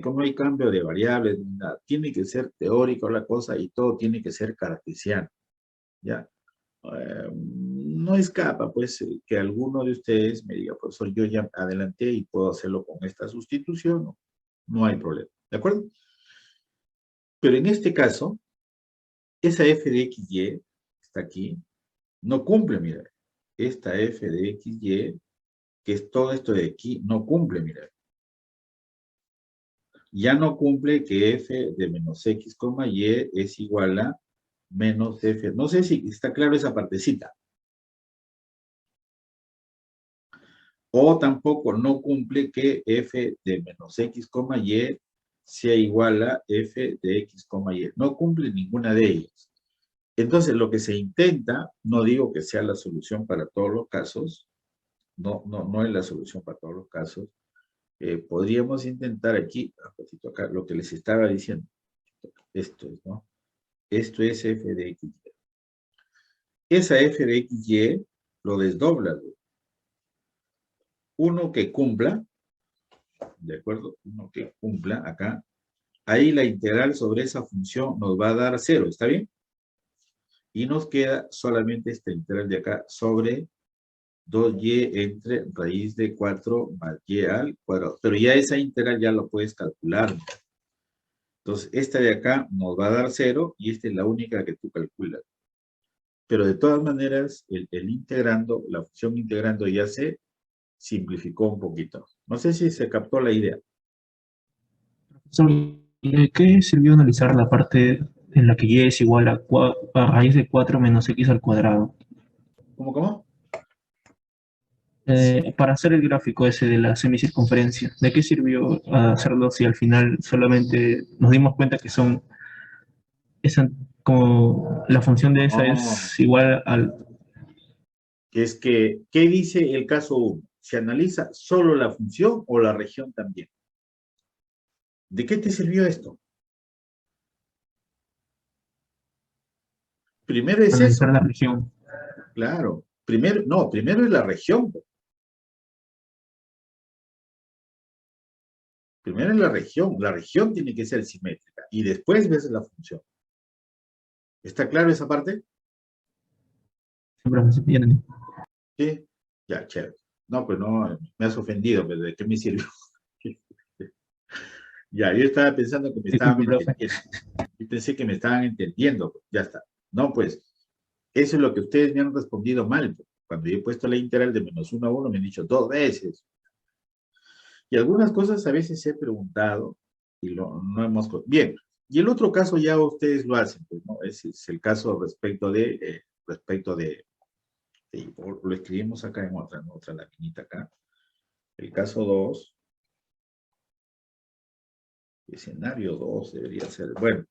no hay cambio de variables, ni nada. Tiene que ser teórico la cosa y todo tiene que ser cartesiano, ¿ya? No escapa, pues, que alguno de ustedes me diga, profesor, yo ya adelanté y puedo hacerlo con esta sustitución, no, no hay problema, ¿de acuerdo? Pero en este caso, esa f de xy, está aquí, no cumple, mira. Esta f de xy, que es todo esto de aquí, no cumple, mira. Ya no cumple que f de menos x, y es igual a menos f. No sé si está claro esa partecita. O tampoco no cumple que f de menos x, y sea igual a f de x, y. No cumple ninguna de ellas. Entonces, lo que se intenta, no digo que sea la solución para todos los casos, no es la solución para todos los casos. Podríamos intentar aquí, acá, lo que les estaba diciendo. Esto es, ¿no? Esto es f de xy. Esa f de xy lo desdobla. Uno que cumpla, ¿de acuerdo? Uno que cumpla acá. Ahí la integral sobre esa función nos va a dar 0, ¿está bien? Y nos queda solamente esta integral de acá sobre 2y entre raíz de 4 más y al cuadrado. Pero ya esa integral ya lo puedes calcular. Entonces, esta de acá nos va a dar 0 y esta es la única que tú calculas. Pero de todas maneras, el integrando, la función integrando ya se simplificó un poquito. No sé si se captó la idea. Profesor, ¿y de qué sirvió analizar la parte en la que y es igual a raíz de 4 menos x al cuadrado? ¿Cómo? Sí. Para hacer el gráfico ese de la semicircunferencia, ¿de qué sirvió hacerlo si al final solamente nos dimos cuenta que son, esa, como la función de esa No, es igual al... es que, ¿qué dice el caso 1? ¿Se analiza solo la función o la región también? ¿De qué te sirvió esto? Primero es analizar eso, la región? claro. Primero es la región. Primero es la región. La región tiene que ser simétrica y después ves la función. ¿Está claro esa parte? Siempre se pierden. Sí. Ya, chévere. No, pues no, me has ofendido, pero ¿de qué me sirvió? Ya, yo estaba pensando que me estaban Disculpe, profe. entendiendo. Yo pensé que me estaban entendiendo. Ya está. No, pues, eso es lo que ustedes me han respondido mal. Cuando yo he puesto la integral de menos 1 a 1, me han dicho 2 veces. Y algunas cosas a veces he preguntado y no hemos... Bien, y el otro caso ya ustedes lo hacen, pues, ¿no? Ese es el caso lo escribimos acá en otra laminita acá. El caso 2, escenario 2 debería ser, bueno,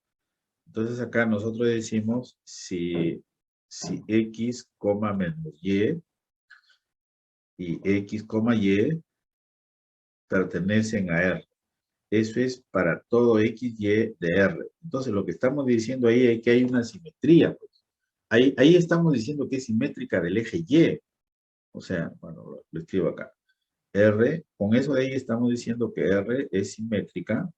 entonces acá nosotros decimos si x, menos y x, y pertenecen a R. Eso es para todo x, y de R. Entonces, lo que estamos diciendo ahí es que hay una simetría. Pues. Ahí estamos diciendo que es simétrica del eje Y. O sea, bueno, lo escribo acá. R, con eso de ahí estamos diciendo que R es simétrica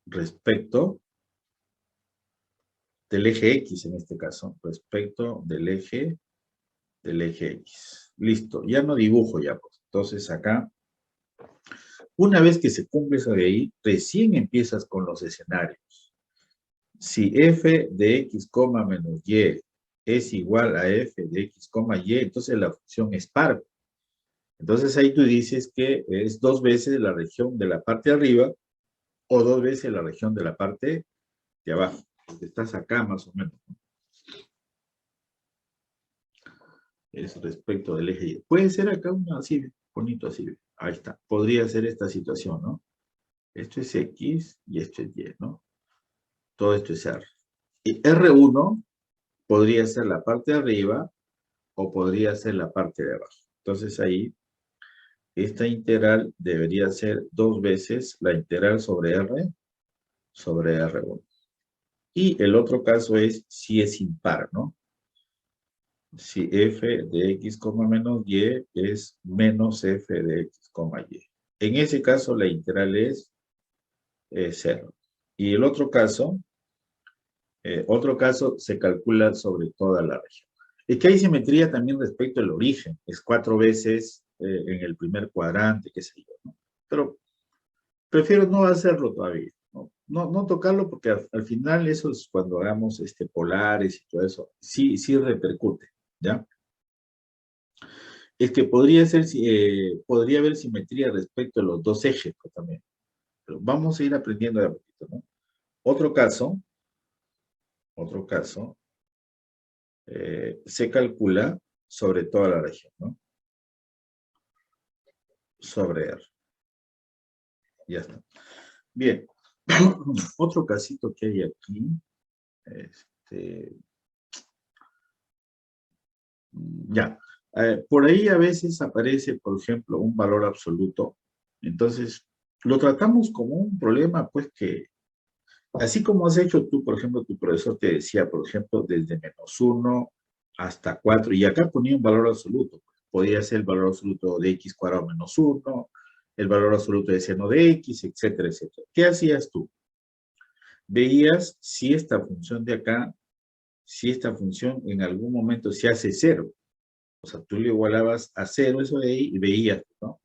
respecto del eje X en este caso, respecto del eje X. Listo, ya no dibujo ya. Pues. Entonces acá, una vez que se cumple eso de ahí, recién empiezas con los escenarios. Si f de x, menos y es igual a f de x, y, entonces la función es par. Entonces ahí tú dices que es 2 veces la región de la parte de arriba o 2 veces la región de la parte de abajo. Porque estás acá más o menos. ¿No? Es respecto del eje Y. Puede ser acá uno así, bonito así. Ahí está. Podría ser esta situación, ¿no? Esto es X y esto es Y, ¿no? Todo esto es R. Y R1 podría ser la parte de arriba o podría ser la parte de abajo. Entonces ahí, esta integral debería ser 2 veces la integral sobre R1. Y el otro caso es si es impar, ¿no? si f de x, menos y es menos f de x, y. En ese caso, la integral es 0. Y el otro caso se calcula sobre toda la región. Es que hay simetría también respecto al origen. Es 4 veces en el primer cuadrante, qué sé yo, ¿no? Pero prefiero no hacerlo todavía, ¿no? No tocarlo porque al final eso es cuando hagamos polares y todo eso. Sí repercute, ¿ya? Es que podría haber simetría respecto a los dos ejes pues, también. Pero vamos a ir aprendiendo de a poquito, ¿no? Otro caso, se calcula sobre toda la región, ¿no? Sobre R. Ya está. Bien. Otro casito que hay aquí. Ya. Por ahí a veces aparece, por ejemplo, un valor absoluto. Entonces, lo tratamos como un problema, pues que, así como has hecho tú, por ejemplo, tu profesor te decía, por ejemplo, desde -1 hasta 4, y acá ponía un valor absoluto. Podía ser el valor absoluto de x cuadrado menos 1, el valor absoluto de seno de x, etcétera, etcétera. ¿Qué hacías tú? Veías si esta función de acá, si esta función en algún momento se hace 0. O sea, tú le igualabas a 0 eso de ahí y veías, ¿no?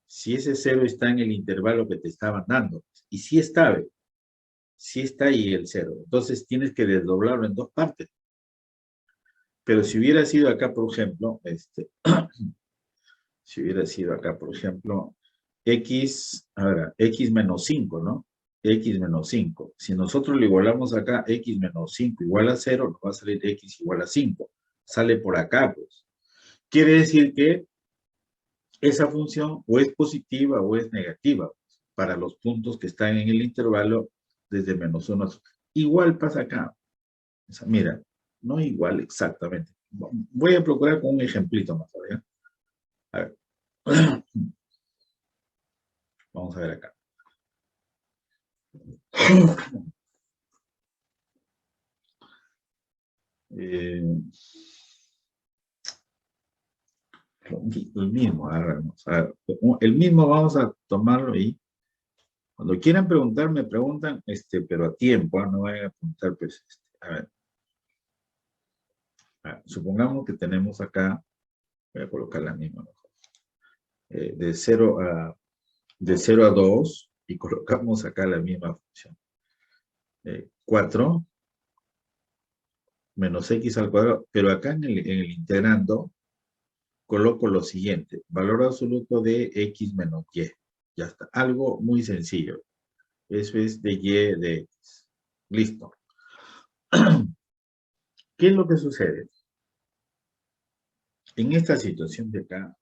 Si ese 0 está en el intervalo que te estaban dando. Y sí está ahí el 0. Entonces tienes que desdoblarlo en dos partes. Pero si hubiera sido acá, por ejemplo, si hubiera sido acá, por ejemplo, x menos 5, ¿no? X menos 5. Si nosotros le igualamos acá x menos 5 igual a 0, nos va a salir x igual a 5. Sale por acá, pues. Quiere decir que esa función o es positiva o es negativa para los puntos que están en el intervalo desde -1 a 0. Igual pasa acá. O sea, mira, no igual exactamente. Voy a procurar con un ejemplito más. ¿Verdad? A ver. Vamos a ver acá. El mismo, el mismo vamos a tomarlo y cuando quieran preguntar, me preguntan, pero a tiempo, no vayan a preguntar, pues, a ver. Supongamos que tenemos acá, voy a colocar la misma mejor, de 0 a 2 y colocamos acá la misma función. 4 menos x al cuadrado, pero acá en el integrando coloco lo siguiente, valor absoluto de x menos y. Ya está, algo muy sencillo. Eso es de y de x. Listo. ¿Qué es lo que sucede? En esta situación de acá,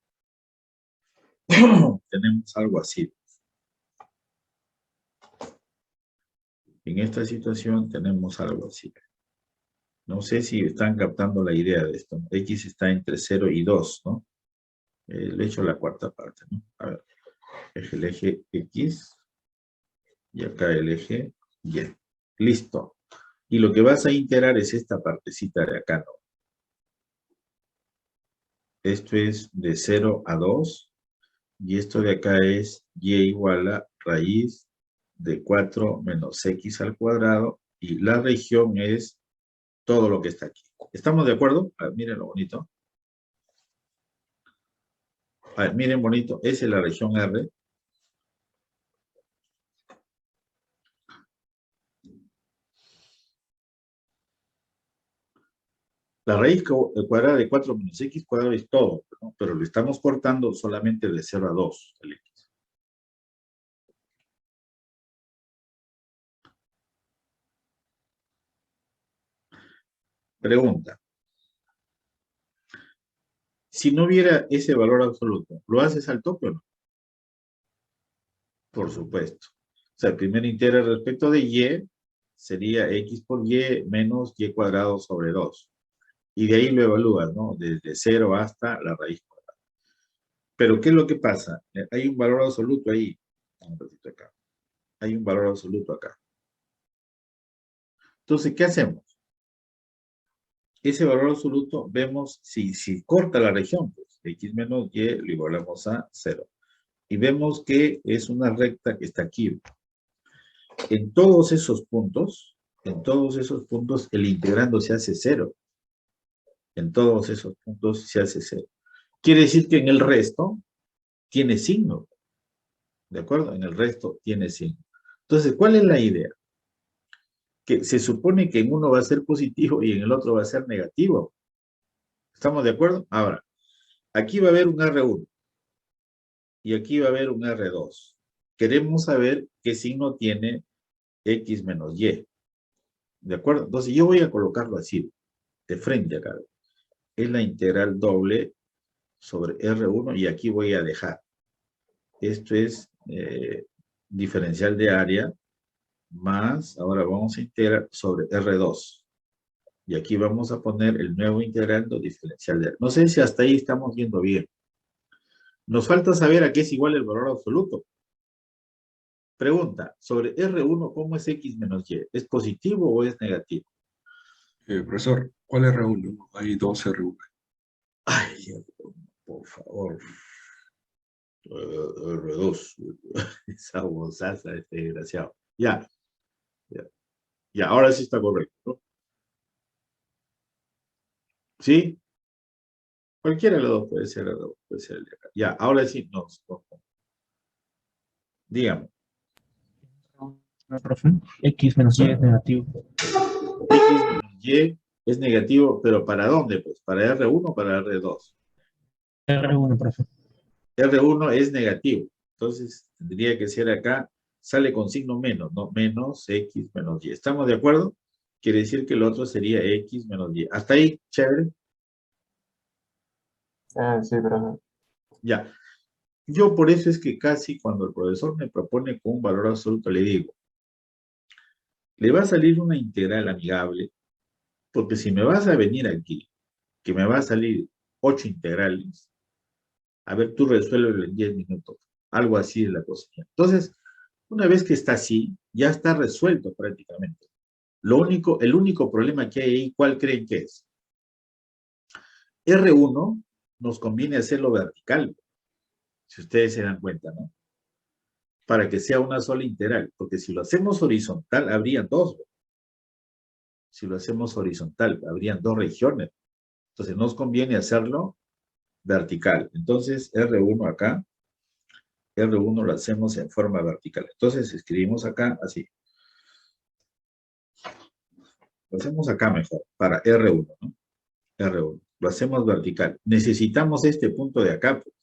tenemos algo así. En esta situación tenemos algo así. No sé si están captando la idea de esto. X está entre 0 y 2, ¿no? Le he hecho la cuarta parte, ¿no? A ver, es el eje X y acá el eje Y. Listo. Y lo que vas a integrar es esta partecita de acá, ¿no? Esto es de 0 a 2 y esto de acá es Y igual a raíz de 4 menos X al cuadrado y la región es todo lo que está aquí. ¿Estamos de acuerdo? A ver, miren lo bonito. A ver, miren bonito, esa es la región R. La raíz cuadrada de 4 menos x cuadrado es todo, ¿no? Pero lo estamos cortando solamente de 0 a 2, el x. Pregunta. Si no hubiera ese valor absoluto, ¿lo haces al tope o no? Por supuesto. O sea, el primer integral respecto de y sería x por y menos y cuadrado sobre 2. Y de ahí lo evalúas, ¿no? Desde 0 hasta la raíz cuadrada. Pero, ¿qué es lo que pasa? Hay un valor absoluto ahí. Un ratito acá. Hay un valor absoluto acá. Entonces, ¿qué hacemos? ese valor absoluto, vemos si corta la región, pues x menos y lo igualamos a 0. Y vemos que es una recta que está aquí. En todos esos puntos, el integrando se hace 0. En todos esos puntos se hace 0. Quiere decir que en el resto tiene signo. ¿De acuerdo? En el resto tiene signo. Entonces, ¿cuál es la idea? Que se supone que en uno va a ser positivo y en el otro va a ser negativo. ¿Estamos de acuerdo? Ahora, aquí va a haber un R1 y aquí va a haber un R2. Queremos saber qué signo tiene X menos Y. ¿De acuerdo? Entonces yo voy a colocarlo así, de frente acá. Es la integral doble sobre R1 y aquí voy a dejar. Esto es diferencial de área más, ahora vamos a integrar sobre R2. Y aquí vamos a poner el nuevo integrando diferencial de área. No sé si hasta ahí estamos viendo bien. Nos falta saber a qué es igual el valor absoluto. Pregunta, sobre R1, ¿cómo es X menos Y? ¿Es positivo o es negativo? Profesor, ¿cuál es R1? Hay dos R1. Ay, por favor. R2. Esa bozaza, este desgraciado. Ya, ya, ya, ahora sí está correcto, ¿no? ¿Sí? Cualquiera de los dos puede ser R2, puede ser el de acá. Ya, ahora sí, no. Dígame. No, profe. X menos Y es negativo. X menos Y es negativo, pero ¿para dónde? Pues, ¿para R1 o para R2? R1, profe. R1 es negativo. Entonces, tendría que ser acá, sale con signo menos, ¿no? Menos X menos Y. ¿Estamos de acuerdo? Quiere decir que el otro sería X menos Y. ¿Hasta ahí? Chévere. Sí, profe. Ya. Yo por eso es que casi cuando el profesor me propone con un valor absoluto, le digo, le va a salir una integral amigable, porque si me vas a venir aquí, que me va a salir 8 integrales, a ver, tú resuélvelo en 10 minutos. Algo así es la cosa. Entonces, una vez que está así, ya está resuelto prácticamente. El único problema que hay ahí, ¿cuál creen que es? R1 nos conviene hacerlo vertical, si ustedes se dan cuenta, ¿no? Para que sea una sola integral, porque si lo hacemos horizontal, habrían dos. Si lo hacemos horizontal, habrían dos regiones. Entonces, nos conviene hacerlo vertical. Entonces, R1 acá, R1 lo hacemos en forma vertical. Entonces, escribimos acá así. Lo hacemos acá mejor, para R1, ¿no? R1. Lo hacemos vertical. Necesitamos este punto de acá, pues.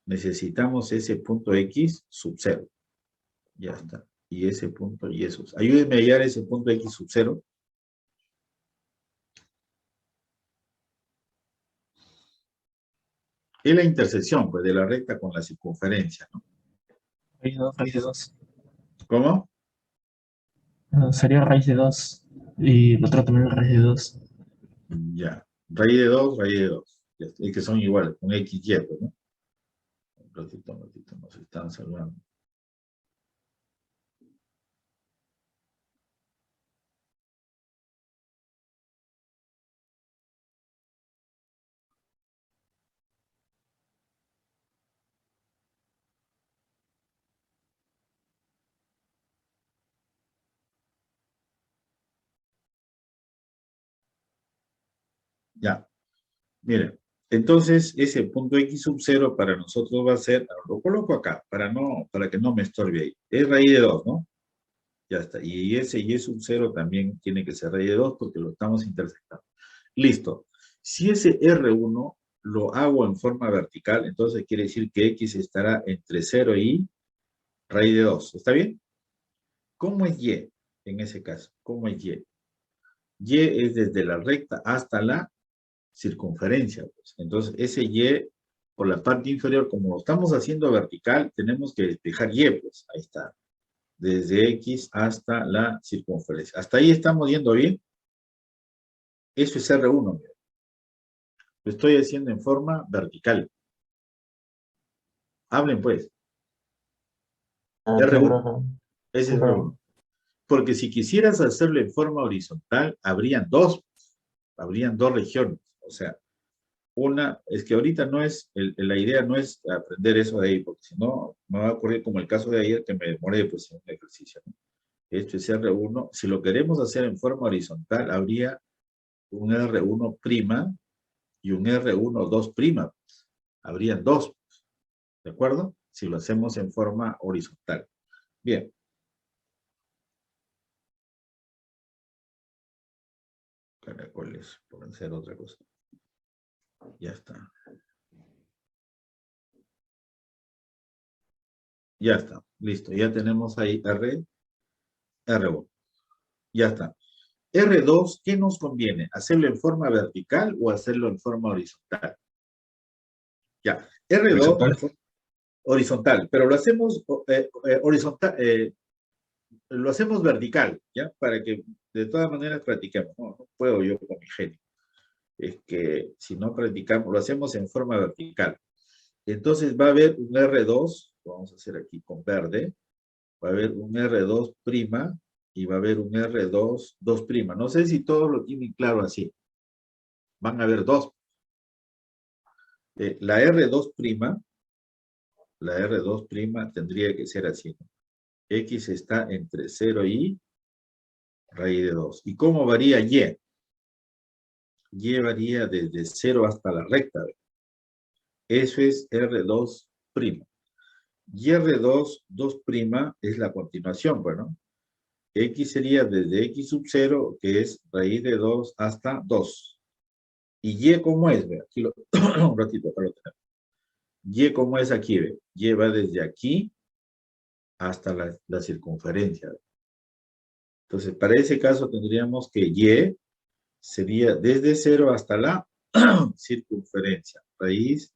Necesitamos ese punto X sub 0. Ya está. Y ese punto Y sub 0. Ayúdenme a hallar ese punto X sub 0. Es la intersección, pues, de la recta con la circunferencia, ¿no? Raíz de 2. ¿Cómo? Sería raíz de 2. Y el otro también es raíz de 2. Ya. Raíz de 2, raíz de 2. Es que son iguales, con X y, pues, ¿no? Un ratito, nos están salvando. Ya. Miren, entonces ese punto X sub 0 para nosotros va a ser, lo coloco acá, para que no me estorbe ahí. Es raíz de 2, ¿no? Ya está. Y ese Y sub 0 también tiene que ser raíz de 2 porque lo estamos intersectando. Listo. Si ese R1 lo hago en forma vertical, entonces quiere decir que X estará entre 0 y raíz de 2. ¿Está bien? ¿Cómo es Y en ese caso? ¿Cómo es Y? Y es desde la recta hasta la circunferencia, pues. Entonces, ese Y por la parte inferior, como lo estamos haciendo vertical, tenemos que despejar Y, pues. Ahí está. Desde X hasta la circunferencia. ¿Hasta ahí estamos yendo bien? Eso es R1, mira. Lo estoy haciendo en forma vertical. Hablen, pues. Sí, R1. profe. Ese Sí, es profe. R1. Porque si quisieras hacerlo en forma horizontal, habrían dos. Habrían dos regiones. O sea, una, es que ahorita no es, la idea no es aprender eso de ahí, porque si no, me va a ocurrir como el caso de ayer que me demoré pues, en un ejercicio, ¿no? Esto es R1. Si lo queremos hacer en forma horizontal, habría un R1' y un R1 2'. Habrían dos, ¿de acuerdo? Si lo hacemos en forma horizontal. Bien. Caracoles, por hacer otra cosa. Ya está. Ya está, listo. Ya tenemos ahí R1. Ya está. R2, ¿qué nos conviene? ¿Hacerlo en forma vertical o hacerlo en forma horizontal? Ya, R2, Horizontal. horizontal, pero lo hacemos horizontal, lo hacemos vertical, ¿ya? Para que de todas maneras practiquemos. No, no puedo yo con mi genio. Es que si no practicamos, lo hacemos en forma vertical. Entonces va a haber un R2, vamos a hacer aquí con verde, va a haber un R2' y va a haber un R2, 2'. No sé si todos lo tienen claro así. Van a haber dos. La R2', tendría que ser así, ¿no? X está entre 0 y raíz de 2. ¿Y cómo varía Y? Y varía desde 0 hasta la recta. Eso es R2'. Y R2, 2' es la continuación, bueno. X sería desde X sub 0, que es raíz de 2 hasta 2. ¿Y Y cómo es? Ve, aquí un ratito, acá lo tenemos. Y cómo es aquí, ve. Y va desde aquí hasta la circunferencia. Entonces, para ese caso tendríamos que Y sería desde 0 hasta la circunferencia. Raíz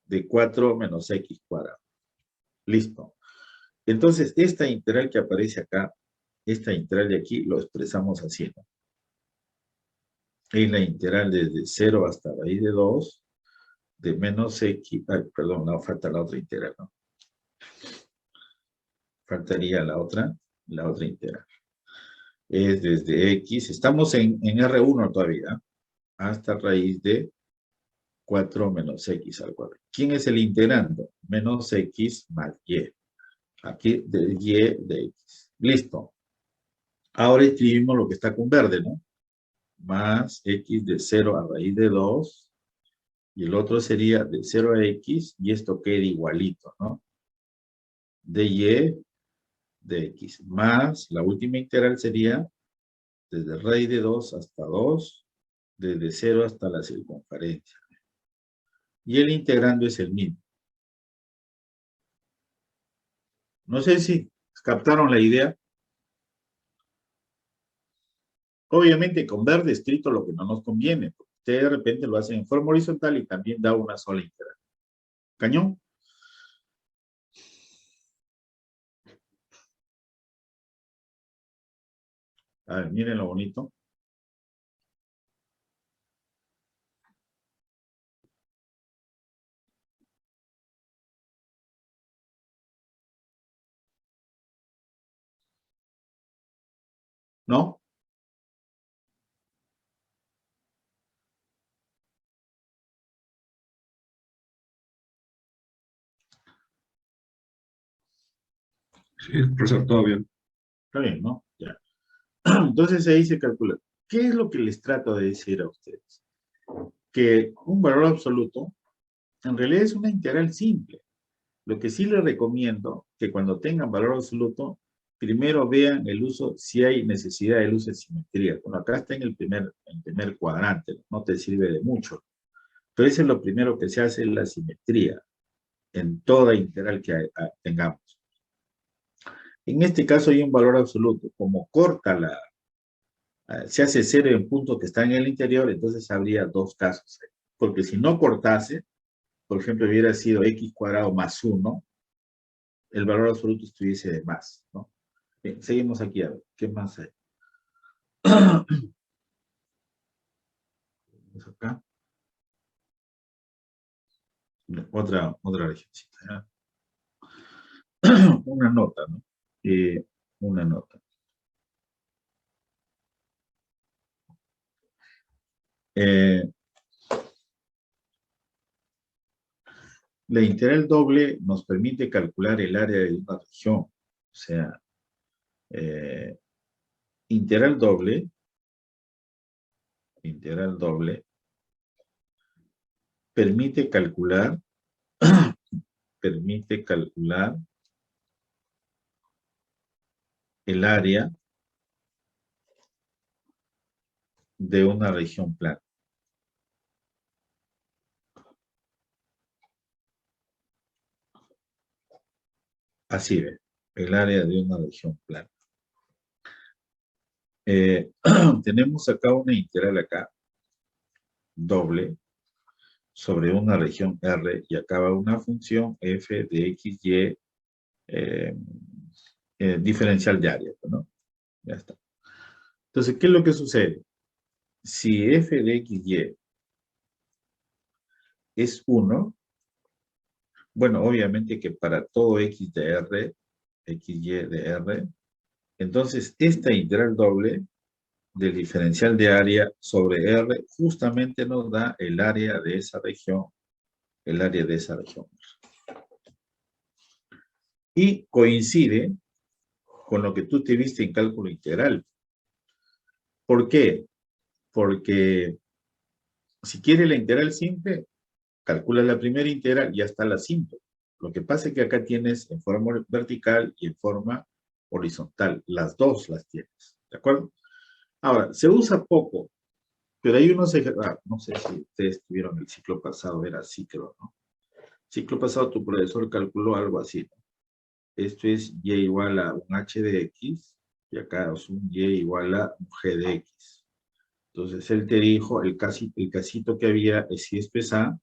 de 4 menos X cuadrado. Listo. Entonces, esta integral que aparece acá, esta integral de aquí, lo expresamos así, ¿no? Es la integral desde 0 hasta raíz de 2 de menos X, perdón, no, falta la otra integral, ¿no? Faltaría la otra integral. Es desde X, estamos en R1 todavía, hasta raíz de 4 menos X al cuadrado. ¿Quién es el integrando? Menos X más Y. Aquí de Y de X. Listo. Ahora escribimos lo que está con verde, ¿no? Más X de 0 a raíz de 2. Y el otro sería de 0 a X. Y esto queda igualito, ¿no? De Y de X. Más la última integral sería desde raíz de 2 hasta 2. Desde 0 hasta la circunferencia. Y el integrando es el mismo. No sé si captaron la idea. Obviamente con verde escrito lo que no nos conviene, porque ustedes de repente lo hacen en forma horizontal y también da una sola integral. ¿Cañón? A ver, miren lo bonito. ¿No? Sí, profesor, todo bien. Está bien, ¿no? Ya. Entonces ahí se calcula. ¿Qué es lo que les trato de decir a ustedes? Que un valor absoluto en realidad es una integral simple. Lo que sí les recomiendo que cuando tengan valor absoluto, primero vean el uso, si hay necesidad del uso de simetría. Bueno, acá está en el primer cuadrante, no te sirve de mucho. Pero eso es lo primero que se hace, la simetría en toda integral que tengamos. En este caso hay un valor absoluto. Como corta se hace cero en puntos que están en el interior, entonces habría dos casos. Porque si no cortase, por ejemplo, hubiera sido x cuadrado más 1, el valor absoluto estuviese de más, ¿no? Bien, seguimos aquí a ver, ¿qué más hay? Vamos acá. Otra regioncita, ¿ya? Una nota, ¿no? Una nota. Eh, la integral doble nos permite calcular el área de una región. O sea, integral doble permite calcular el área de una región plana. Así ve, el área de una región plana. Tenemos acá una integral acá, doble, sobre una región R, y acá va una función f de x, y, diferencial de área, ¿no? Ya está. Entonces, ¿qué es lo que sucede? Si f de x, y es 1, bueno, obviamente que para todo x de R, x, y de R, entonces esta integral doble del diferencial de área sobre R justamente nos da el área de esa región, Y coincide con lo que tú te viste en cálculo integral. ¿Por qué? Porque si quieres la integral simple, calcula la primera integral y ya está la simple. Lo que pasa es que acá tienes en forma vertical y en forma horizontal. Las dos las tienes, ¿de acuerdo? Ahora, se usa poco, pero hay unos ejercicios, no sé si ustedes tuvieron el ciclo pasado, era ciclo, ¿no? Ciclo pasado tu profesor calculó algo así, ¿no? Esto es y igual a un h de x, y acá es un y igual a un g de x. Entonces él te dijo, el casito que había es si esto es A,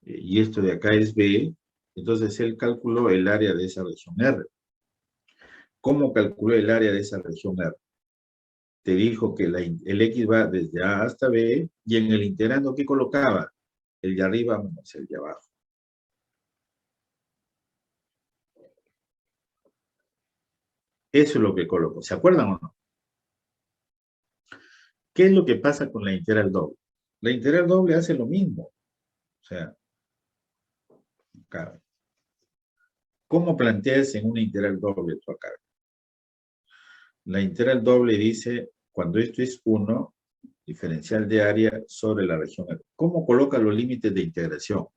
y esto de acá es B, entonces él calculó el área de esa región R. ¿Cómo calculó el área de esa región R? Te dijo que el X va desde A hasta B, y en el integrando, ¿qué colocaba? El de arriba menos el de abajo. Eso es lo que colocó. ¿Se acuerdan o no? ¿Qué es lo que pasa con la integral doble? La integral doble hace lo mismo. O sea, acá. ¿Cómo planteas en una integral doble tú acá? La integral doble dice, cuando esto es 1, diferencial de área sobre la región R. ¿Cómo coloca los límites de integración?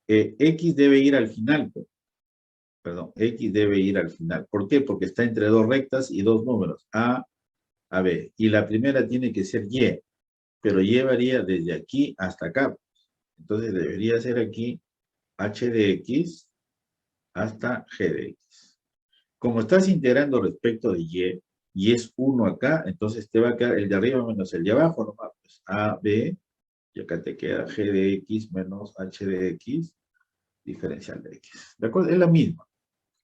X debe ir al final, pues. Perdón, X debe ir al final. ¿Por qué? Porque está entre dos rectas y dos números, A a B. Y la primera tiene que ser Y, pero Y varía desde aquí hasta acá. Entonces debería ser aquí H de X hasta G de X. Como estás integrando respecto de Y es 1 acá, entonces te va a quedar el de arriba menos el de abajo, nomás, pues A, B, y acá te queda G de X menos H de X, diferencial de X. ¿De acuerdo? Es la misma.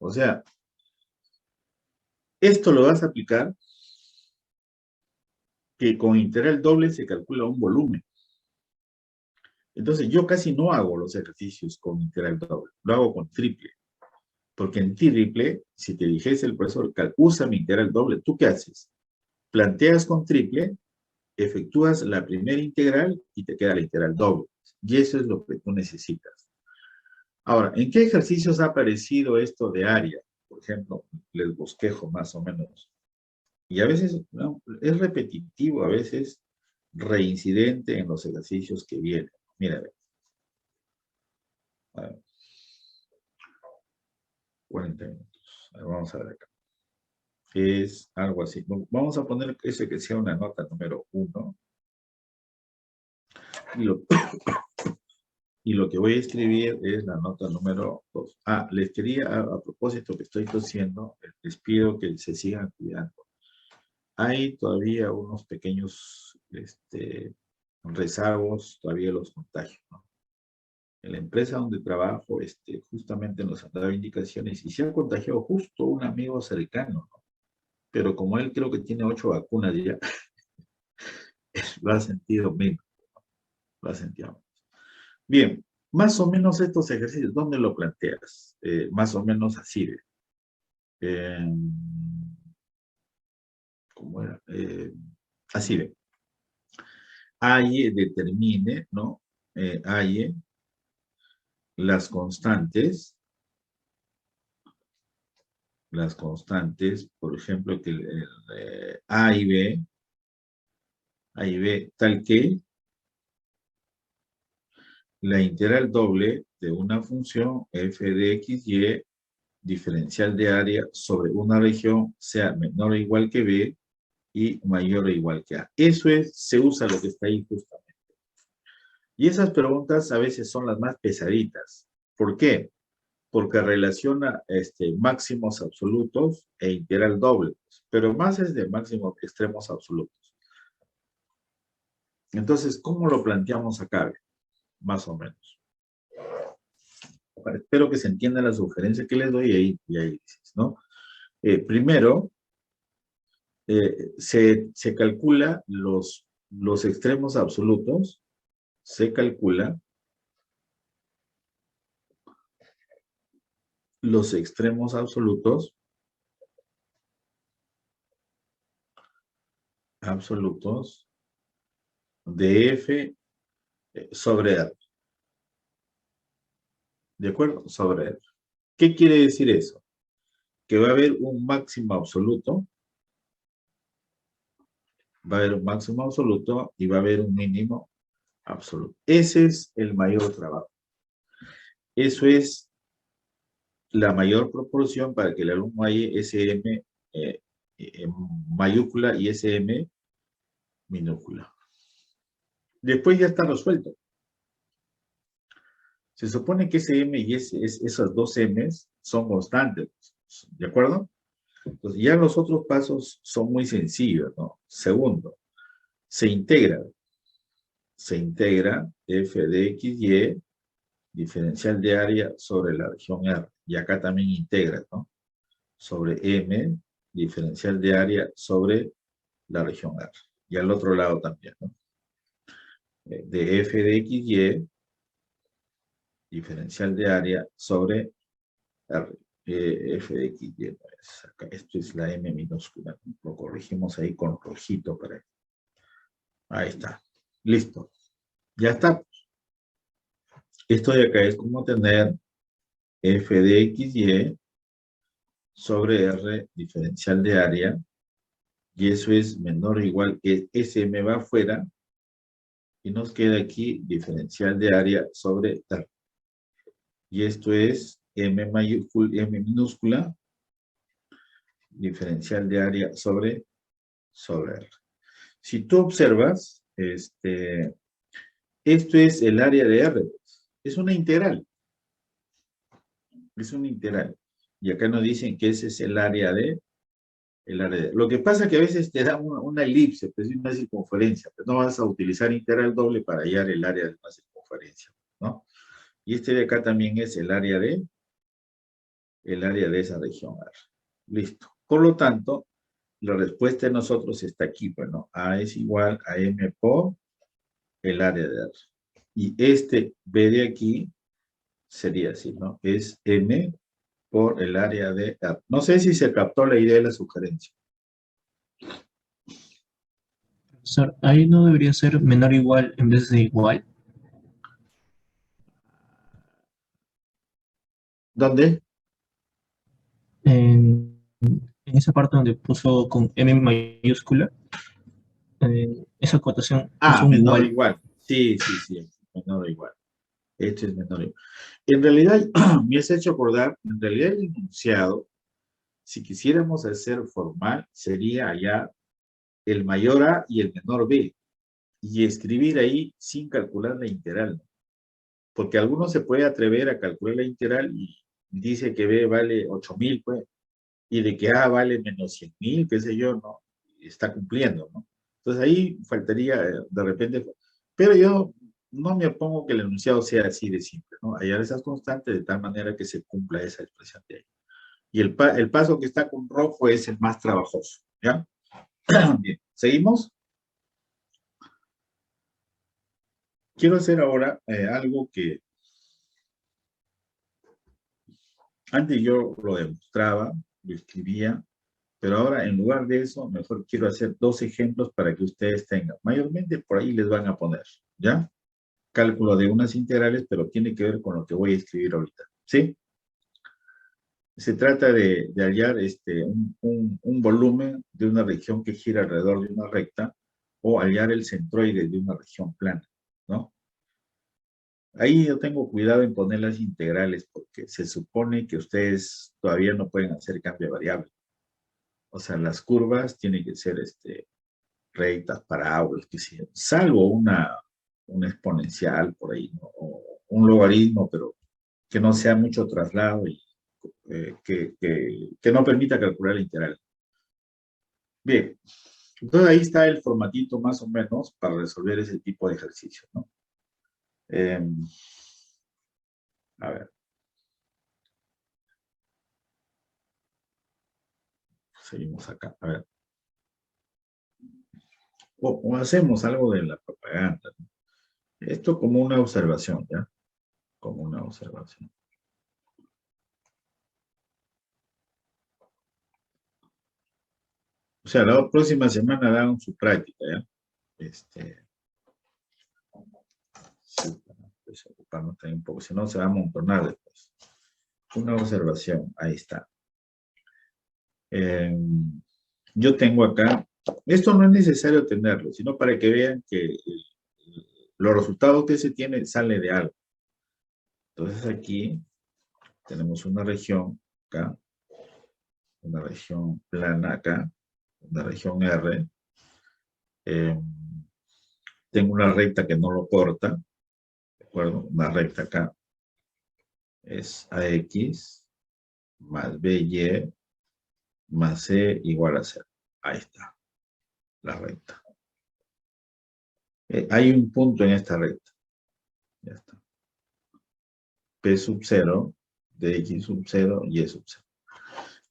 O sea, esto lo vas a aplicar que con integral doble se calcula un volumen. Entonces, yo casi no hago los ejercicios con integral doble, lo hago con triple. Porque en triple, si te dijese el profesor, usa mi integral doble, ¿tú qué haces? Planteas con triple, efectúas la primera integral y te queda la integral doble. Y eso es lo que tú necesitas. Ahora, ¿en qué ejercicios ha aparecido esto de área? Por ejemplo, les bosquejo más o menos. Y a veces no, es repetitivo, a veces reincidente en los ejercicios que vienen. Mira, a ver, 40 minutos. A ver, vamos a ver acá. Es algo así. Vamos a poner ese que sea una nota número 1. Y lo que voy a escribir es la nota número 2. Ah, les quería, a propósito que estoy tosiendo, les pido que se sigan cuidando. Hay todavía unos pequeños rezagos, todavía los contagios, ¿no? En la empresa donde trabajo, justamente nos han dado indicaciones y se ha contagiado justo un amigo cercano, ¿no? Pero como él creo que tiene 8 vacunas ya, lo ha sentido menos, lo ha sentido menos. Bien, más o menos estos ejercicios, ¿dónde lo planteas? Más o menos así, ¿cómo era? Así ve. Halle determine, ¿no? Halle las constantes, por ejemplo, que A y B, tal que la integral doble de una función f de x, y, diferencial de área sobre una región sea menor o igual que b y mayor o igual que a. Eso es, se usa lo que está ahí justamente. Y esas preguntas a veces son las más pesaditas. ¿Por qué? Porque relaciona máximos absolutos e integral doble, pero más es de máximos extremos absolutos. Entonces, ¿cómo lo planteamos acá? Más o menos. Espero que se entienda la sugerencia que les doy y ahí dices, ¿no? Primero, se calcula los extremos absolutos, se calcula los extremos absolutos de f sobre r. ¿De acuerdo? Sobre r. ¿Qué quiere decir eso? Que va a haber un máximo absoluto, va a haber un máximo absoluto y va a haber un mínimo absoluto. Ese es el mayor trabajo. Eso es la mayor proporción para que el alumno haya SM mayúscula y SM minúscula. Después ya está resuelto. Se supone que ese M y esos dos M's son constantes, ¿de acuerdo? Entonces ya los otros pasos son muy sencillos, ¿no? Segundo, se integra f de x, y, diferencial de área sobre la región R. Y acá también integra, ¿no? Sobre M, diferencial de área sobre la región R. Y al otro lado también, ¿no? De f de x, y, diferencial de área sobre R. F de x, y. Acá, esto es la M minúscula. Lo corregimos ahí con rojito para ahí. Ahí está. Listo. Ya está. Esto de acá es como tener f de x, y sobre R diferencial de área, y eso es menor o igual que SM va afuera, y nos queda aquí diferencial de área sobre R. Y esto es M minúscula, diferencial de área sobre R. Si tú observas, esto es el área de R. Es una integral. Es una integral. Y acá nos dicen que ese es el área de Lo que pasa es que a veces te da una elipse, pues una circunferencia, pero no vas a utilizar integral doble para hallar el área de una circunferencia, ¿no? Y este de acá también es el área de esa región R. Listo. Por lo tanto, la respuesta de nosotros está aquí, bueno, A es igual a M por el área de R. Y este B de aquí sería así, ¿no? Es M por el área de R. No sé si se captó la idea de la sugerencia. Profesor, ahí no debería ser menor o igual en vez de igual. ¿Dónde? En esa parte donde puso con M mayúscula, esa acotación puso Ah, un menor o igual. igual. Sí, sí, sí, menor o igual. Este es menor o igual. En realidad, me has hecho acordar, en realidad el enunciado, si quisiéramos hacer formal, sería ya el mayor A y el menor B. Y escribir ahí sin calcular la integral. Porque alguno se puede atrever a calcular la integral y dice que B vale 8.000, pues, y de que A vale menos 100.000, qué sé yo, ¿no? Está cumpliendo, ¿no? Entonces ahí faltaría de repente, pero yo no me opongo que el enunciado sea así de simple, ¿no? Hallar esas constantes de tal manera que se cumpla esa expresión de ahí. Y el paso que está con rojo es el más trabajoso, ¿ya? Bien, ¿seguimos? Quiero hacer ahora algo que antes yo lo demostraba, lo escribía, Pero ahora, en lugar de eso, mejor quiero hacer 2 ejemplos para que ustedes tengan. Mayormente por ahí les van a poner, ¿ya? Cálculo de unas integrales, pero tiene que ver con lo que voy a escribir ahorita, ¿sí? Se trata de hallar un volumen de una región que gira alrededor de una recta o hallar el centroide de una región plana, ¿no? Ahí yo tengo cuidado en poner las integrales porque se supone que ustedes todavía no pueden hacer cambio de variable. O sea, las curvas tienen que ser rectas, parábolas, que sea, salvo una exponencial por ahí, ¿no? O un logaritmo, pero que no sea mucho traslado y que no permita calcular la integral. Bien, entonces ahí está el formatito más o menos para resolver ese tipo de ejercicio, ¿no? A ver. Seguimos acá. A ver. O hacemos algo de la propaganda, ¿no? Esto como una observación, ¿ya? Como una observación. O sea, la próxima semana dan su práctica, ¿ya? Sí, para desocuparnos también un poco, si no se va a amontonar después. Una observación, ahí está. Yo tengo acá, esto no es necesario tenerlo, sino para que vean que los resultados que se tienen sale de algo. Entonces aquí tenemos una región acá, una región plana acá, una región R. Tengo una recta que no lo corta, ¿de acuerdo? Una recta acá es AX más BY más C igual a 0. Ahí está, la recta. Hay un punto en esta recta. Ya está. P sub 0, de X sub 0, Y sub 0.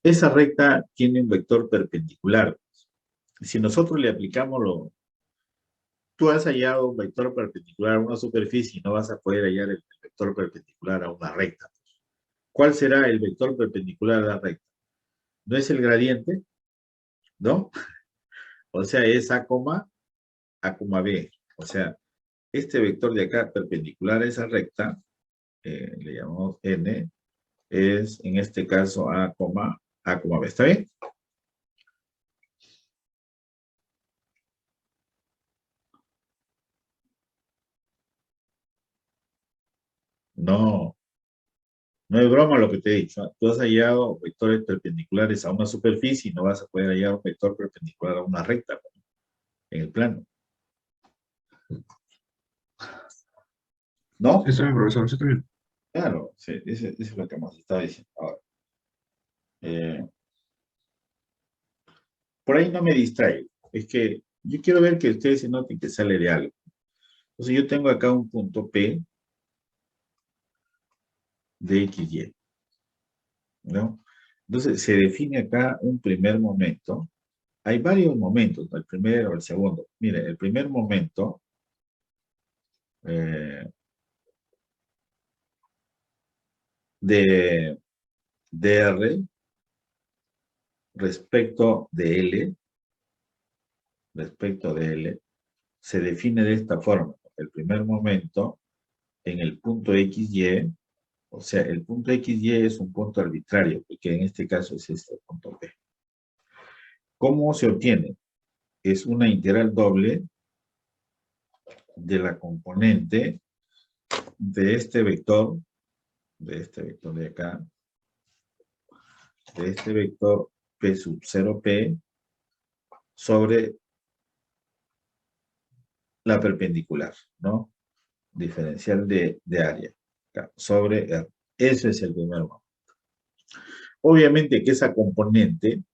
Esa recta tiene un vector perpendicular. Si nosotros le aplicamos tú has hallado un vector perpendicular a una superficie y no vas a poder hallar el vector perpendicular a una recta. ¿Cuál será el vector perpendicular a la recta? ¿No es el gradiente? ¿No? O sea, es A, B. O sea, este vector de acá perpendicular a esa recta, le llamamos N, es en este caso A, B. ¿Está bien? No, no es broma lo que te he dicho. Tú has hallado vectores perpendiculares a una superficie y no vas a poder hallar un vector perpendicular a una recta en el plano. ¿No? Sí, está bien, profesor, sí, está bien. Claro, sí, eso es lo que hemos estado diciendo. Ahora, por ahí no me distraigo. Es que yo quiero ver que ustedes se noten que sale de algo. Entonces yo tengo acá un punto P de XY, ¿no? Entonces se define acá un primer momento. Hay varios momentos, ¿no? El primero, el segundo. Mire, el primer momento de R respecto de L, se define de esta forma. El primer momento en el punto XY, o sea, el punto XY es un punto arbitrario, porque en este caso es este punto P. ¿Cómo se obtiene? Es una integral doble de la componente de este vector de acá, de este vector P sub 0P sobre la perpendicular, ¿no? Diferencial de área, acá, sobre R. Ese es el primer momento. Obviamente que esa componente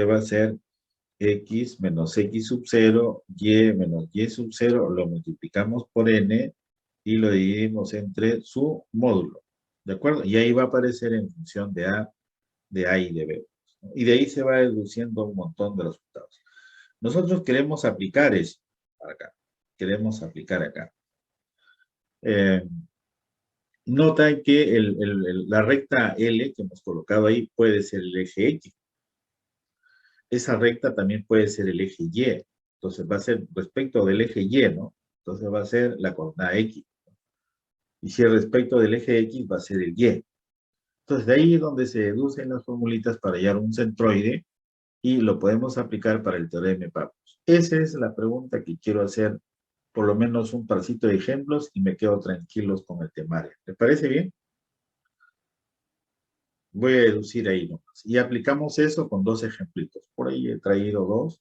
va a ser X menos X sub 0, Y menos Y sub 0, lo multiplicamos por N y lo dividimos entre su módulo, ¿de acuerdo? Y ahí va a aparecer en función de A y de B. Y de ahí se va deduciendo un montón de resultados. Nosotros queremos aplicar eso acá. Queremos aplicar acá. Nota que la recta L que hemos colocado ahí puede ser el eje X. esa recta también puede ser el eje Y. Entonces va a ser respecto del eje Y, ¿no? Entonces va a ser la coordenada X. Y si es respecto del eje X, va a ser el Y. Entonces de ahí es donde se deducen las formulitas para hallar un centroide y lo podemos aplicar para el teorema de Pappus. Esa es la pregunta que quiero hacer, por lo menos un parcito de ejemplos y me quedo tranquilos con el temario. ¿Les parece bien? Voy a deducir ahí nomás. Y aplicamos eso con dos ejemplitos. Por ahí he traído dos.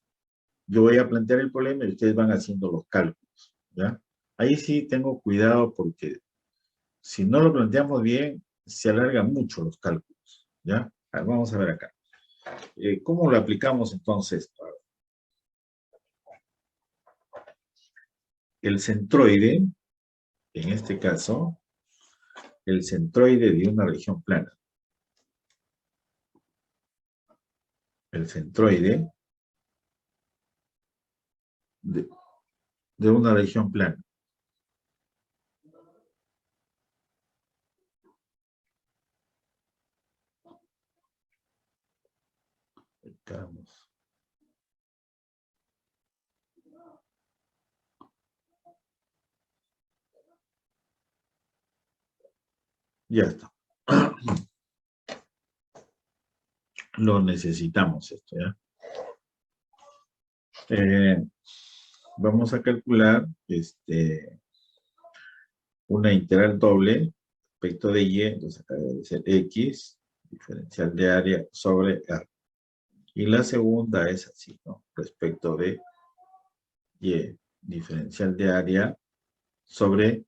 Yo voy a plantear el problema y ustedes van haciendo los cálculos, ¿ya? Ahí sí tengo cuidado porque si no lo planteamos bien, se alargan mucho los cálculos, ¿ya? Vamos a ver acá. ¿Cómo lo aplicamos entonces? El centroide, en este caso, el centroide de una región plana. El centroide de una región plana. Estamos. Ya está. Lo necesitamos esto, ¿ya? Vamos a calcular una integral doble respecto de y, entonces acá debe ser x, diferencial de área sobre R. Y la segunda es así, ¿no? Respecto de y, diferencial de área sobre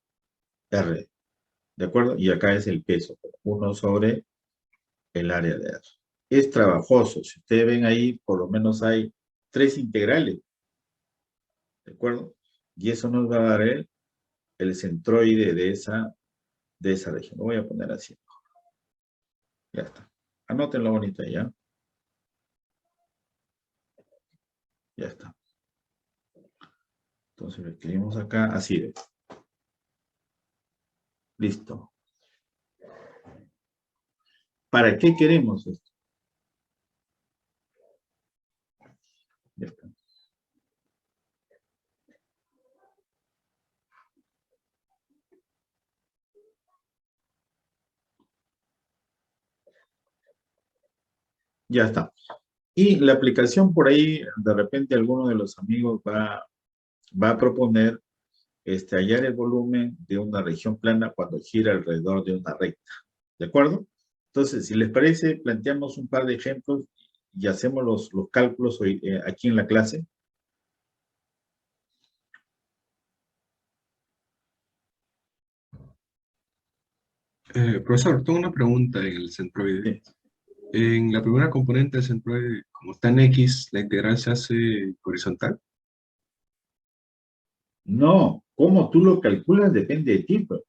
R. ¿De acuerdo? Y acá es el peso, 1 sobre el área de R. Es trabajoso. Si ustedes ven ahí, por lo menos hay 3 integrales. ¿De acuerdo? Y eso nos va a dar el centroide de esa región. Lo voy a poner así. Ya está. Anótenlo bonito ya. Ya está. Entonces lo escribimos acá, así de. Listo. ¿Para qué queremos esto? Ya está. Ya está. Y la aplicación por ahí, de repente alguno de los amigos va a proponer hallar el volumen de una región plana cuando gira alrededor de una recta. ¿De acuerdo? Entonces, si les parece, planteamos un par de ejemplos y hacemos los cálculos hoy, aquí en la clase. Profesor, tengo una pregunta en el centroide. Sí. En la primera componente del centroide, como está en X, la integral se hace horizontal. No, cómo tú lo calculas depende de ti, pues.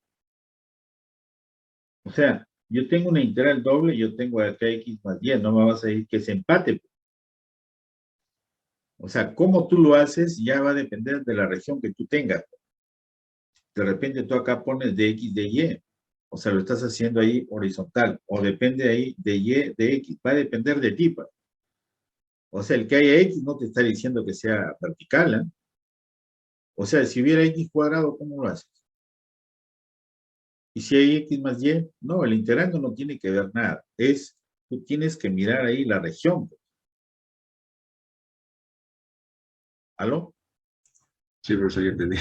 O sea, yo tengo una integral doble, yo tengo acá x más y, no me vas a decir que se empate. O sea, cómo tú lo haces ya va a depender de la región que tú tengas. De repente tú acá pones de x de y, o sea, lo estás haciendo ahí horizontal, o depende ahí de y de x, va a depender de ti, pues. O sea, el que haya x no te está diciendo que sea vertical, ¿eh? O sea, si hubiera x cuadrado, ¿cómo lo haces? Y si hay x más y, no, el integrando no tiene que ver nada. Tú tienes que mirar ahí la región. ¿Aló? Sí, profesor, ya entendí.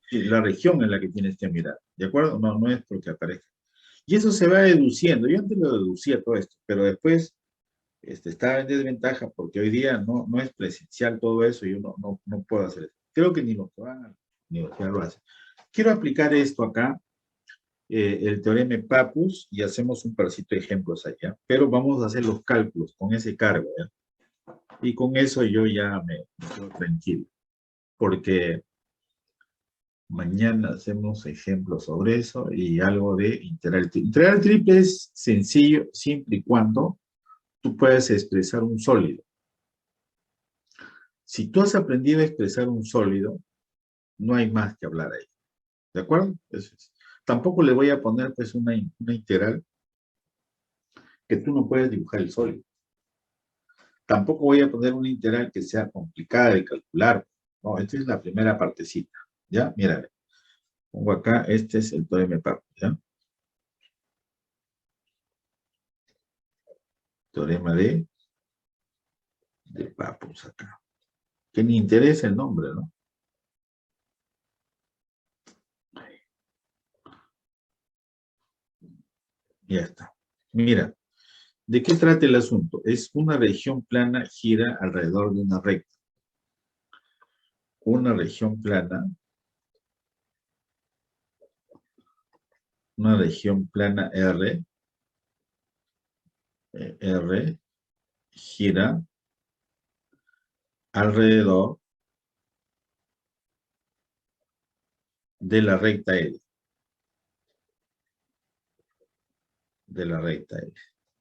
Sí, la región en la que tienes que mirar. ¿De acuerdo? No, no es porque aparezca. Y eso se va deduciendo. Yo antes lo deducía todo esto, pero después estaba en desventaja porque hoy día no es presencial todo eso y yo no puedo hacer eso. Creo que ni los que van a la universidad lo hacen. Quiero aplicar esto acá, el teorema de Pappus, y hacemos un parcito de ejemplos allá, pero vamos a hacer los cálculos con ese cargo, ¿ya? Y con eso yo ya me quedo tranquilo, porque mañana hacemos ejemplos sobre eso y algo de integral triple. Integral triple es sencillo siempre y cuando tú puedas expresar un sólido. Si tú has aprendido a expresar un sólido, no hay más que hablar ahí. ¿De acuerdo? Eso es. Tampoco le voy a poner pues una integral que tú no puedes dibujar el sólido. Tampoco voy a poner una integral que sea complicada de calcular. No, esta es la primera partecita. ¿Ya? Mira, pongo acá, este es el teorema de Pappus, ¿ya? Teorema de Pappus acá. Que ni interesa el nombre, ¿no? Ya está. Mira, ¿de qué trata el asunto? Es una región plana gira alrededor de una recta. Una región plana R, R gira alrededor de la recta L. De la recta L.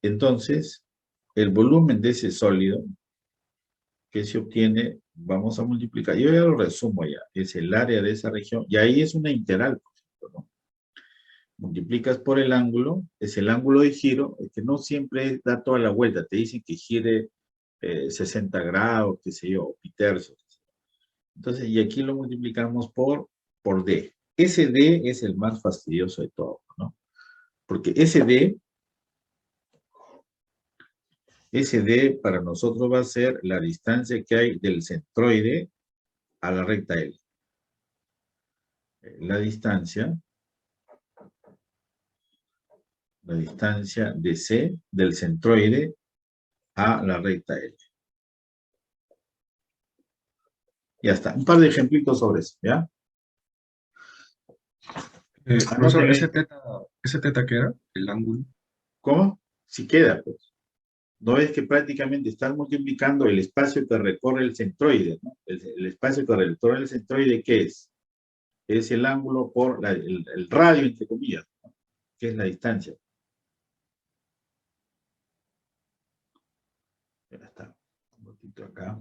Entonces, el volumen de ese sólido que se obtiene, vamos a multiplicar. Yo ya lo resumo ya. Es el área de esa región. Y ahí es una integral, por ejemplo, ¿no? Multiplicas por el ángulo, es el ángulo de giro, es que no siempre da toda la vuelta. Te dicen que gire 60 grados, qué sé yo, pitercios. Entonces, y aquí lo multiplicamos por D. Ese D es el más fastidioso de todo, ¿no? Porque ese D para nosotros va a ser la distancia que hay del centroide a la recta L. La distancia de C del centroide a la recta L. Ya está. Un par de ejemplitos sobre eso, ¿ya? Profesor, Anoten ¿ese teta qué era? El ángulo. ¿Cómo? Si queda, pues. No es que prácticamente están multiplicando el espacio que recorre el centroide, ¿no? El espacio que recorre el centroide, ¿qué es? Es el ángulo por el radio, entre comillas, ¿no? Que es la distancia. Ya está. Un poquito acá.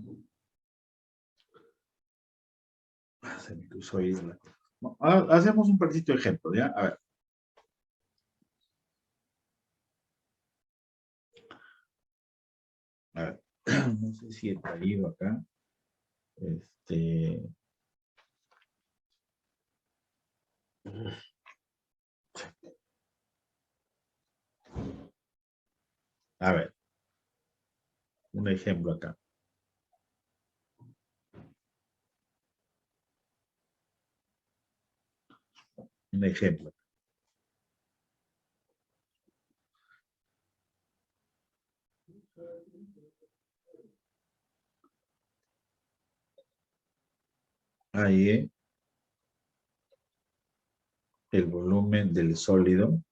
Se me cruzó ahí la cosa. No, hacemos un parcito de ejemplo, ¿ya? A ver. A ver. No sé si he traído acá. A ver. Un ejemplo acá. Un ejemplo. Ahí el volumen del sólido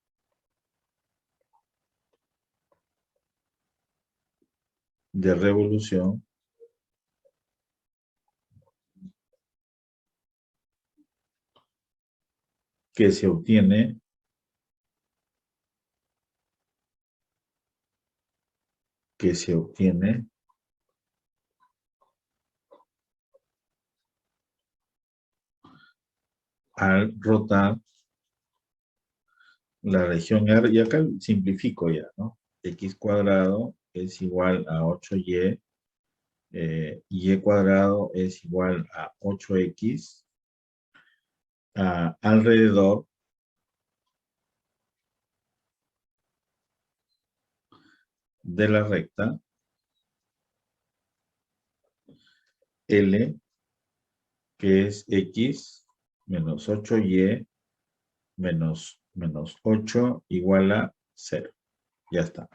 de revolución que se obtiene al rotar la región R, y acá simplifico ya, ¿no? X cuadrado es igual a 8y, y cuadrado es igual a 8x alrededor de la recta L, que es x menos 8y menos 8 igual a 0. Ya está.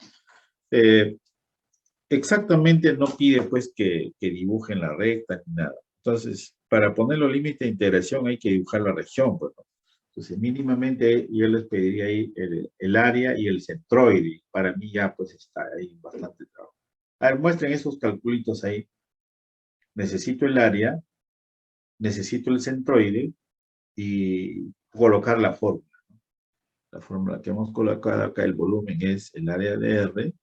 Exactamente no pide pues que dibujen la recta ni nada. Entonces, para poner los límites de integración hay que dibujar la región, pues, ¿no? Entonces, mínimamente yo les pediría ahí el área y el centroide. Para mí ya pues está ahí bastante trabajo. A ver, muestren esos calculitos ahí. Necesito el área, necesito el centroide y colocar la fórmula. La fórmula que hemos colocado acá, el volumen es el área de R,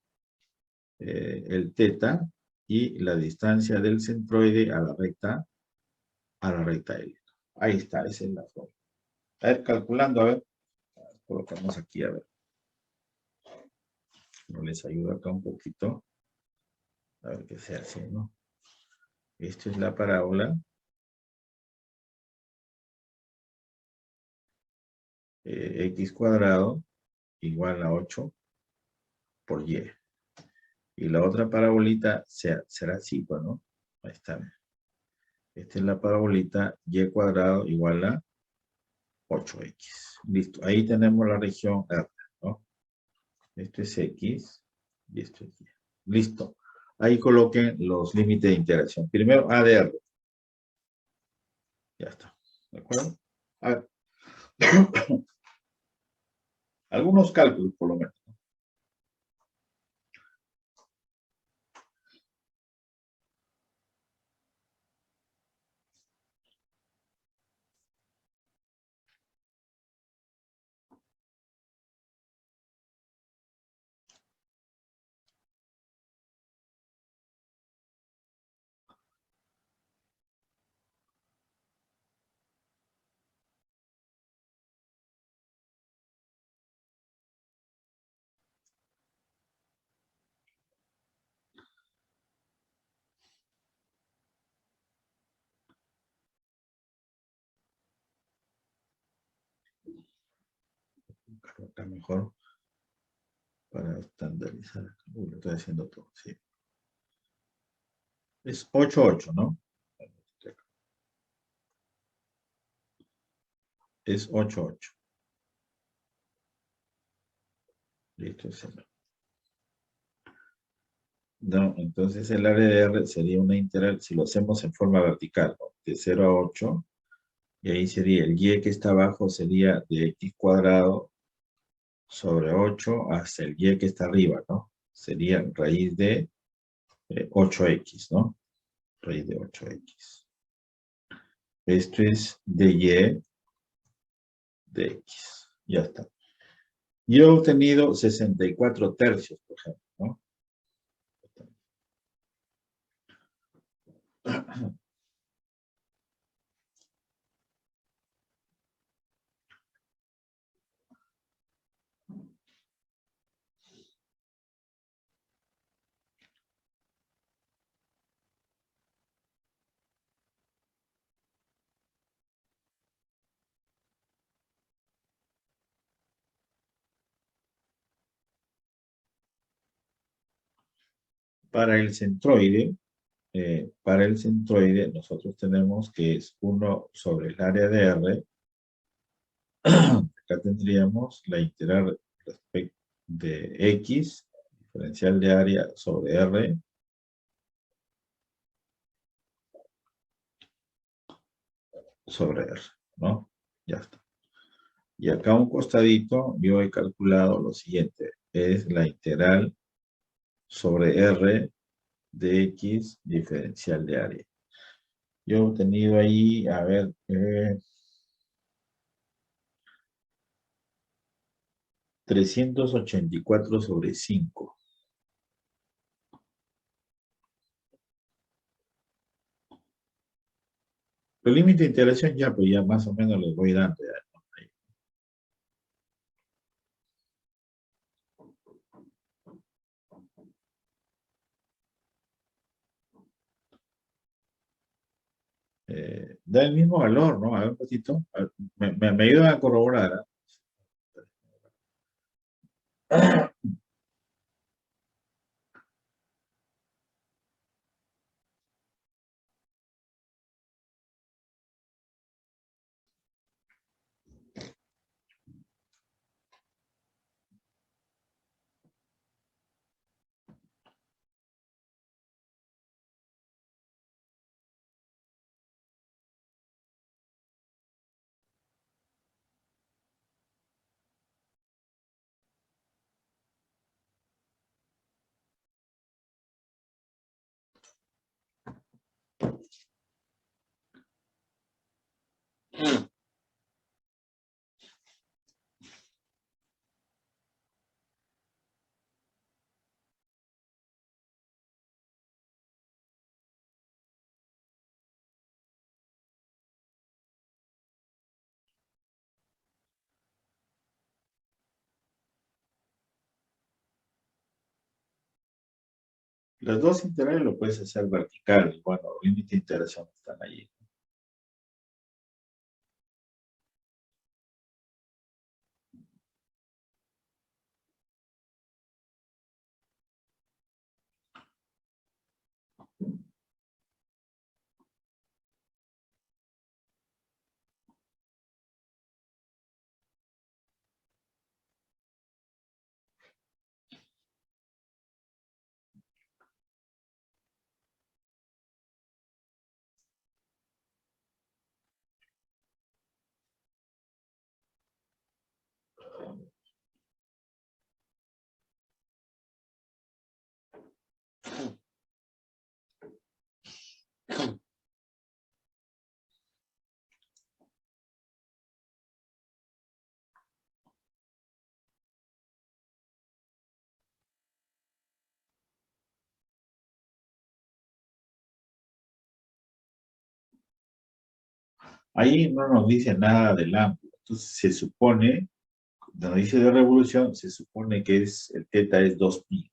el teta y la distancia del centroide a la recta L. Ahí está, esa es la fórmula. A ver, calculando, a ver. Colocamos aquí, a ver. No les ayuda acá un poquito. A ver qué se hace, ¿no? Esto es la parábola. X cuadrado igual a 8 por Y. Y la otra parabolita será así, pues, ¿no? Ahí está. Esta es la parabolita Y cuadrado igual a 8X. Listo. Ahí tenemos la región R, ¿no? Esto es X y esto es Y. Listo. Ahí coloquen los límites de integración. Primero A de R. Ya está. ¿De acuerdo? Algunos cálculos, por lo menos. Acá mejor para estandarizar. Uy, lo estoy haciendo todo, sí. Es 8,8, ¿no? Es 8,8. Listo, es el. No, entonces el área de R sería una integral, si lo hacemos en forma vertical, ¿no? De 0 a 8, y ahí sería el Y que está abajo sería de X cuadrado sobre 8 hasta el Y que está arriba, ¿no? Sería raíz de 8X, ¿no? Raíz de 8X. Esto es de Y de X. Ya está. Yo he obtenido 64 tercios, por ejemplo, ¿no? Para el centroide, nosotros tenemos que es 1 sobre el área de R. Acá tendríamos la integral respecto de X, diferencial de área sobre R, sobre R, ¿no? Ya está. Y acá a un costadito yo he calculado lo siguiente, es la integral sobre R de X diferencial de área. Yo he obtenido ahí, a ver, 384 sobre 5. El límite de integración ya, pues ya más o menos les voy dando. Ya, ¿no? Da el mismo valor, ¿no? A ver un poquito. Me ayudan a corroborar. ¿Ah? Los dos integrales lo puedes hacer vertical. Bueno, límite de integración están allí. Ahí no nos dice nada del ángulo. Entonces se supone, cuando dice de revolución, se supone que el teta es 2pi.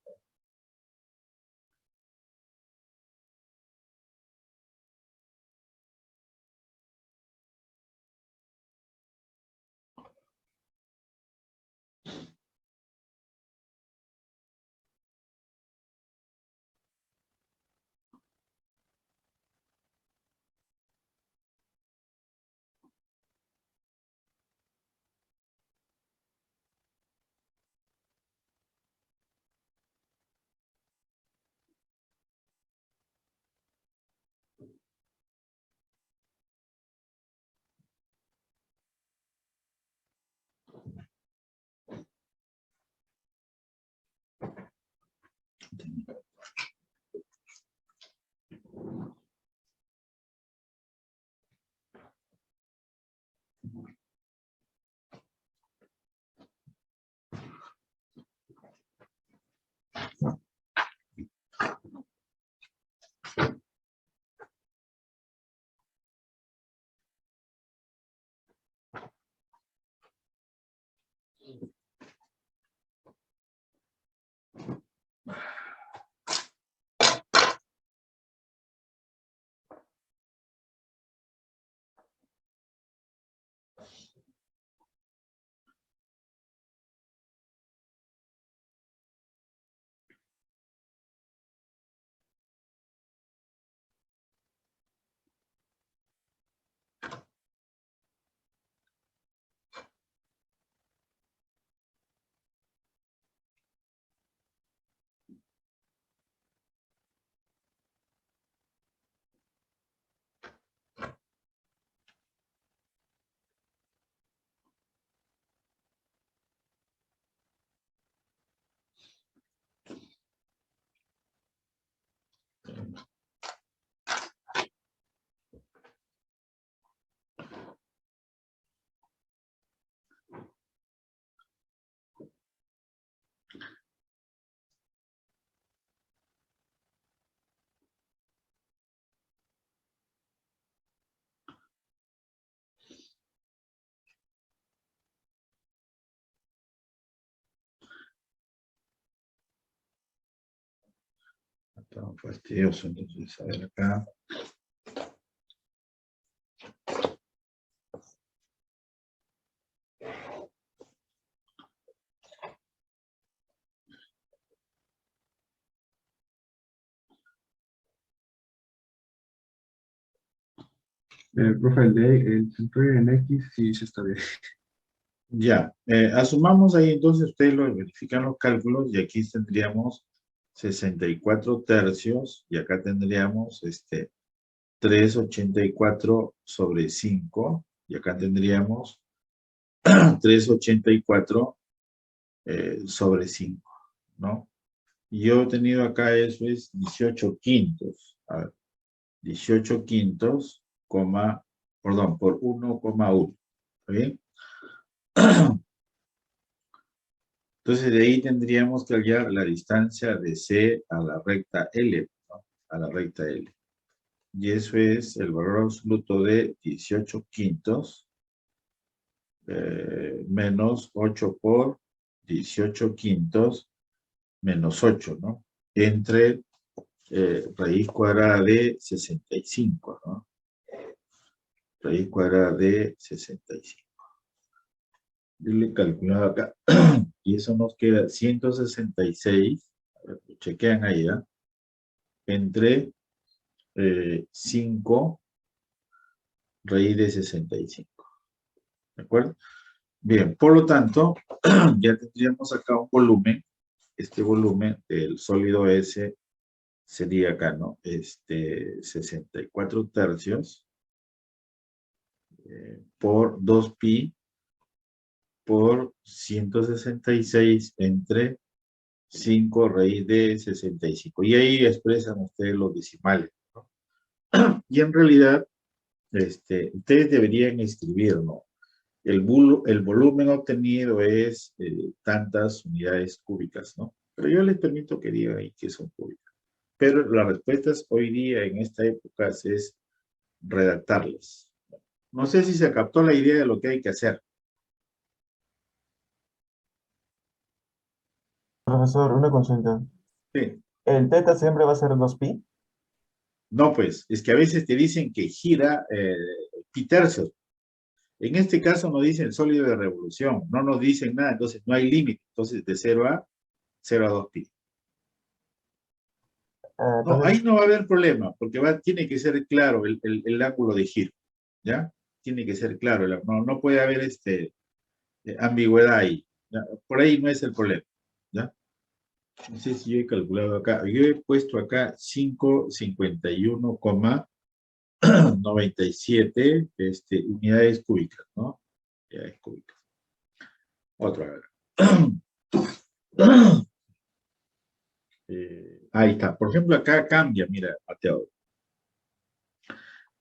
Está fastidioso, entonces, a ver acá. Profe, el centroide en X sí se está bien. Ya, asumamos ahí entonces, ustedes lo verifican los cálculos y aquí tendríamos 64 tercios y acá tendríamos 384 sobre 5 y acá tendríamos 384 sobre 5, ¿no? Y yo he tenido acá eso es 18 quintos. A ver, 18 quintos, perdón, por 1,1. ¿Está bien? Entonces de ahí tendríamos que hallar la distancia de C a la recta L, ¿no? A la recta L. Y eso es el valor absoluto de 18 quintos menos 8 por 18 quintos menos 8, ¿no? Entre raíz cuadrada de 65, ¿no? Raíz cuadrada de 65. Yo le he calculado acá, y eso nos queda 166, a ver, chequean ahí, ¿ya? Entre 5 raíz de 65, ¿de acuerdo? Bien, por lo tanto, ya tendríamos acá un volumen, este volumen del sólido S sería acá, ¿no? 64 tercios por 2pi por 166 entre 5 raíz de 65. Y ahí expresan ustedes los decimales, ¿no? Y en realidad, ustedes deberían escribir, ¿no? El volumen obtenido es tantas unidades cúbicas, ¿no? Pero yo les permito que digan ahí que son cúbicas. Pero las respuestas hoy día, en esta época, es redactarlas. No sé si se captó la idea de lo que hay que hacer. Profesor, una consulta. Sí. ¿El teta siempre va a ser 2pi? No, pues, es que a veces te dicen que gira pi tercios. En este caso nos dicen sólido de revolución, no nos dicen nada, entonces no hay límite. Entonces, de 0 a 2pi. No, ahí Entonces, no va a haber problema, porque tiene que ser claro el ángulo de giro, ¿ya? Tiene que ser claro, no puede haber ambigüedad ahí, ¿ya? Por ahí no es el problema, ¿ya? No sé si yo he calculado acá, yo he puesto acá 551,97 unidades cúbicas, ¿no? Unidades cúbicas. Otra vez. Ahí está. Por ejemplo, acá cambia, mira, Mateo.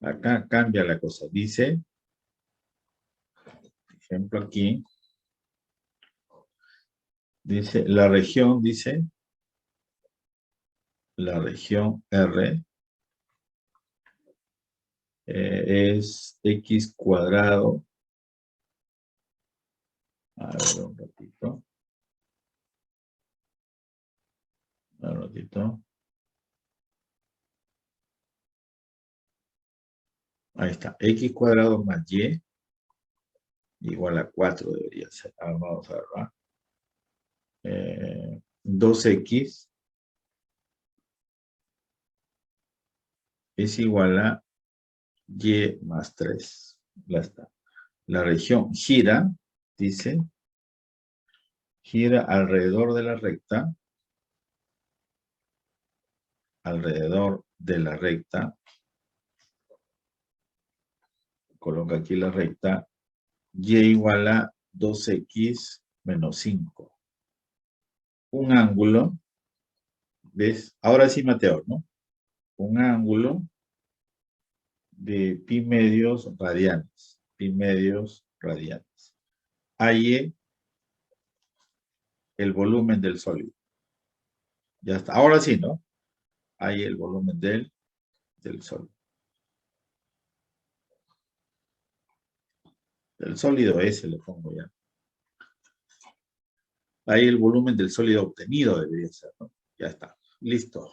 Acá cambia la cosa. Dice, por ejemplo, aquí, dice, la región R es X cuadrado. A ver, un ratito. Un ratito. Ahí está. X cuadrado más Y igual a 4 debería ser. Ahora vamos a ver, ¿va? 2X es igual a Y más 3. Ya está. La región gira, dice, gira alrededor de la recta, coloca aquí la recta, Y igual a 2X menos 5. Un ángulo, ¿ves? Ahora sí, Mateo, ¿no? Un ángulo de pi medios radianes. Hay el volumen del sólido. Ya está. Ahora sí, ¿no? Hay el volumen del sólido. El sólido S le pongo ya. Ahí el volumen del sólido obtenido debería ser, ¿no? Ya está. Listo.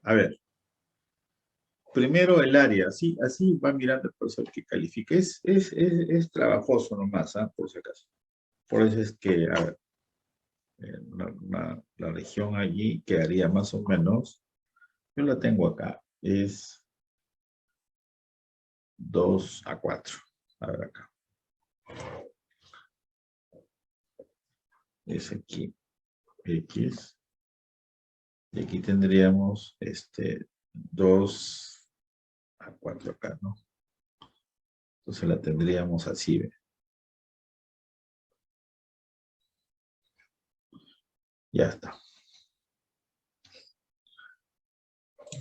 A ver. Primero el área. Así va mirando el profesor que califique. Es trabajoso nomás, ¿ah? Por si acaso. Por eso es que, a ver, la región allí quedaría más o menos, yo la tengo acá, es 2 a 4. A ver acá. Es aquí X. Y aquí tendríamos 2 a 4 acá, ¿no? Entonces la tendríamos así, ¿ve? Ya está.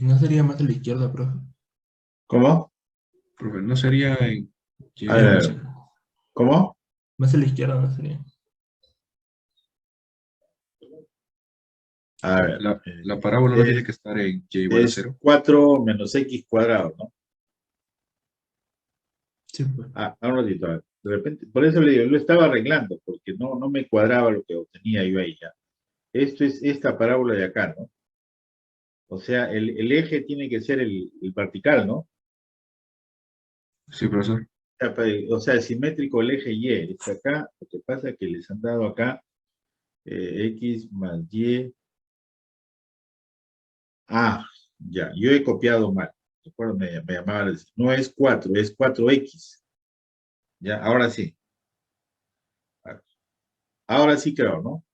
No sería más a la izquierda, profe. ¿Cómo? Profe, ¿no sería en Y A ver, ¿cómo? Más a la izquierda no sería. A ver. la parábola no tiene que estar en Y igual a Es 0? 4 menos X cuadrado, ¿no? Sí, pues. Ah, un ratito, a ver. De repente, por eso le digo, lo estaba arreglando, porque no me cuadraba lo que obtenía yo ahí ya. Esto es esta parábola de acá, ¿no? O sea, el eje tiene que ser el vertical, ¿no? Sí, profesor. O sea, es simétrico el eje Y. Es acá, lo que pasa es que les han dado acá X más Y. Ah, ya, yo he copiado mal. ¿De acuerdo? Me llamaba, no es 4, es 4X. Ya, ahora sí. Ahora sí creo, ¿no?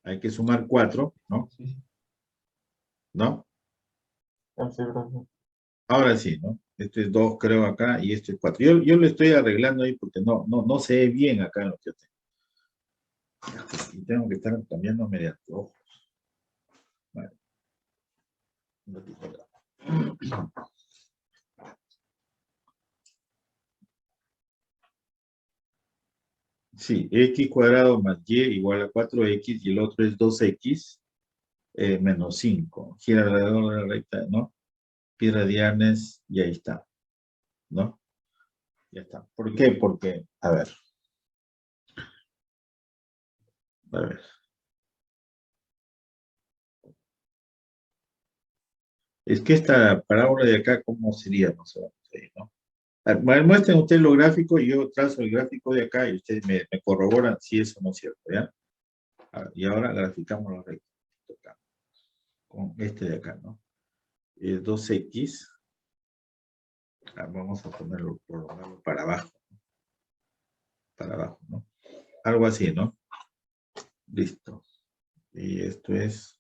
Hay que sumar 4, ¿no? ¿No? Ah, sí, profe. Ahora sí, ¿no? Este es 2, creo, acá, y este es 4. Yo lo estoy arreglando ahí porque no se ve bien acá en lo que yo tengo. Y tengo que estar cambiando mediante ojos. Vale. Un ratito acá. Sí, x cuadrado más y igual a 4x y el otro es 2x menos 5. Gira alrededor de la recta, ¿no? Pi radianes y ahí está, ¿no? Ya está. ¿Por qué? Porque, a ver. Es que esta parábola de acá, ¿cómo sería? No sé, ¿no? A ver, muestren ustedes lo gráfico y yo trazo el gráfico de acá y ustedes me corroboran si eso no es cierto, ¿ya? A ver, y ahora graficamos los rectos acá, con este de acá, ¿no? Es 2x. Vamos a ponerlo, prolongarlo para abajo, ¿no? Algo así, ¿no? Listo. Y esto es...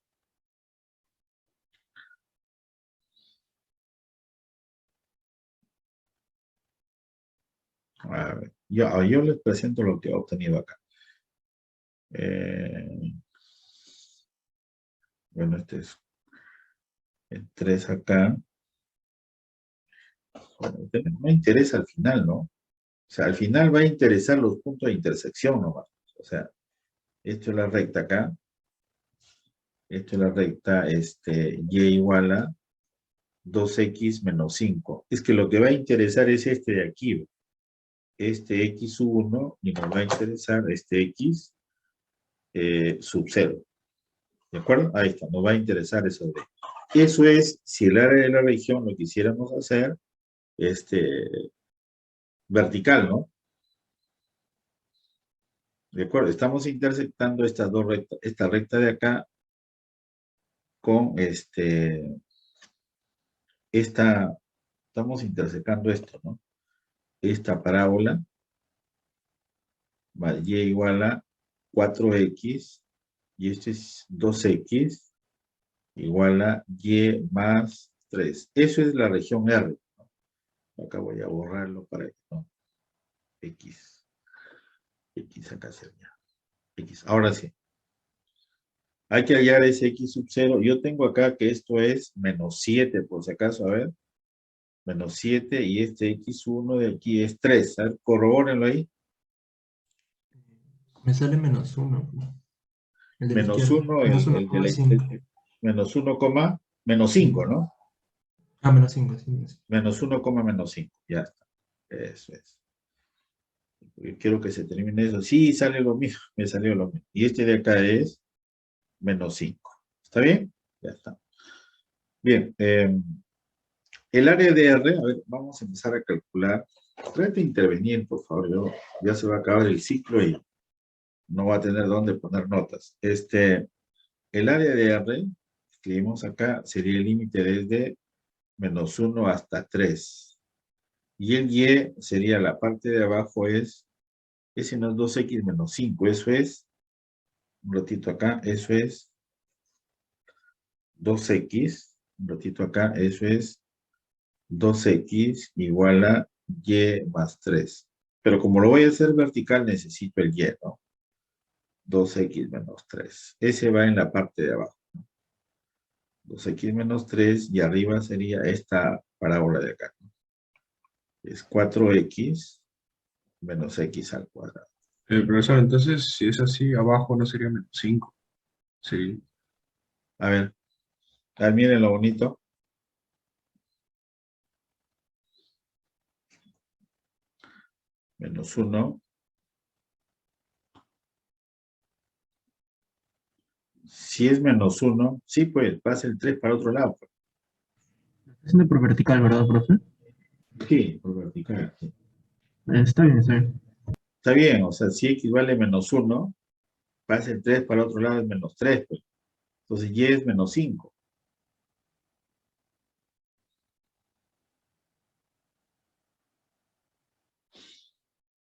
A ver, yo les presento lo que he obtenido acá. Bueno, este es el 3 acá. Bueno, me interesa al final, ¿no? O sea, al final va a interesar los puntos de intersección nomás. O sea, esto es la recta acá. Esto es la recta y igual a 2x menos 5. Es que lo que va a interesar es este de aquí. Este x1 y nos va a interesar este x sub 0. ¿De acuerdo? Ahí está, nos va a interesar eso de. Eso es, si el área de la región lo quisiéramos hacer, vertical, ¿no? ¿De acuerdo? Estamos intersectando estas dos rectas, esta recta de acá con estamos intersecando esto, ¿no? Esta parábola más y igual a 4x y esto es 2x igual a y más 3. Eso es la región R. ¿No? Acá voy a borrarlo para que no. X. X acá sería. X. Ahora sí. Hay que hallar ese X sub 0. Yo tengo acá que esto es menos 7, por si acaso, a ver. Menos 7 y este X1 de aquí es 3. A ver, corrobórenlo ahí. Me sale -1. El de la Menos izquierda. 1, Menos el de la 1,5. menos 1, menos Sí. 5, ¿no? Ah, -5, sí. Menos 1, menos 5. Ya está. Eso es. Yo quiero que se termine eso. Sí, sale lo mismo. Me salió lo mismo. Y este de acá es menos 5. ¿Está bien? Ya está. Bien. El área de R, a ver, vamos a empezar a calcular. Trate de intervenir, por favor. Ya se va a acabar el ciclo y no va a tener dónde poner notas. El área de R, escribimos acá, sería el límite desde menos 1 hasta 3. Y el Y sería la parte de abajo ese no es 2x menos 5. Eso es, un ratito acá, eso es 2x. Un ratito acá, eso es 2x igual a y más 3. Pero como lo voy a hacer vertical, necesito el y, ¿no? 2x menos 3. Ese va en la parte de abajo. 2x menos 3 y arriba sería esta parábola de acá, ¿no? Es 4x menos x al cuadrado. Profesor, entonces, si es así, abajo no sería -5. Sería... A ver, miren lo bonito. Menos 1. Si es -1, sí, pues pasa el 3 para otro lado. Pues. Haciendo por vertical, ¿verdad, profe? Sí, por vertical. Sí. Está bien, está bien. Está bien, o sea, si x vale -1, pasa el 3 para otro lado es -3, pues. Entonces y es -5.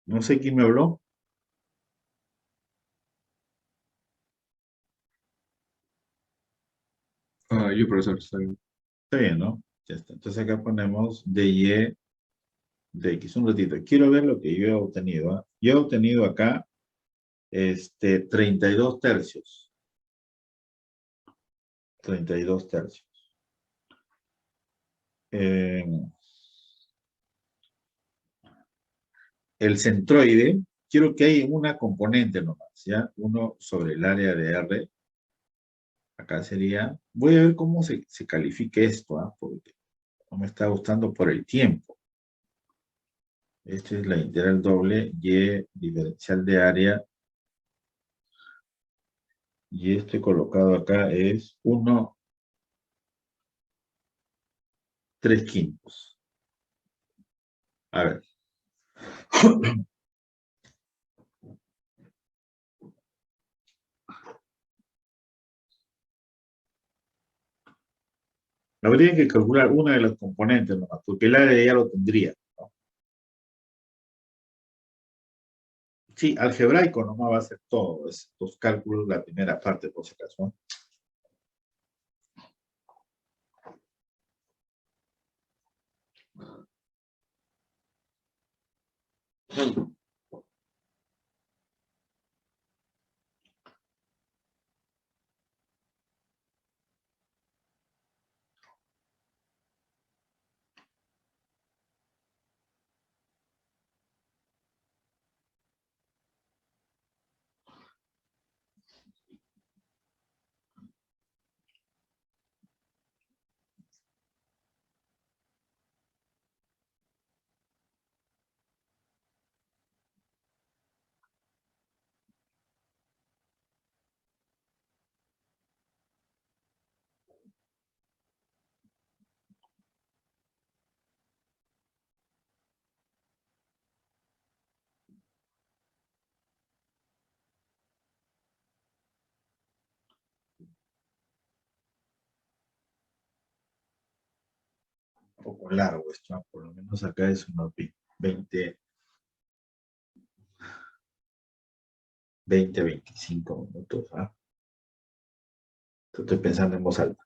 No sé quién me habló. Yo, profesor, está bien. Está bien, ¿no? Ya está. Entonces acá ponemos dy de x. Un ratito. Quiero ver lo que yo he obtenido. ¿Ah? Yo he obtenido acá 32 tercios. 32 tercios. Eh, el centroide, quiero que haya una componente nomás, ¿ya? 1 sobre el área de R. Acá sería, voy a ver cómo se califica esto, ¿ah? Porque no me está gustando por el tiempo. Esta es la integral doble y diferencial de área. Y este colocado acá es 1 3/5. A ver. Habría que calcular una de las componentes nomás, porque el área ya lo tendría, ¿no? Sí, algebraico nomás va a ser todo, estos cálculos, la primera parte, por si acaso. Un poco largo esto, ¿no? Por lo menos acá es unos 20, 25 minutos. ¿Ah? Estoy pensando en voz alta.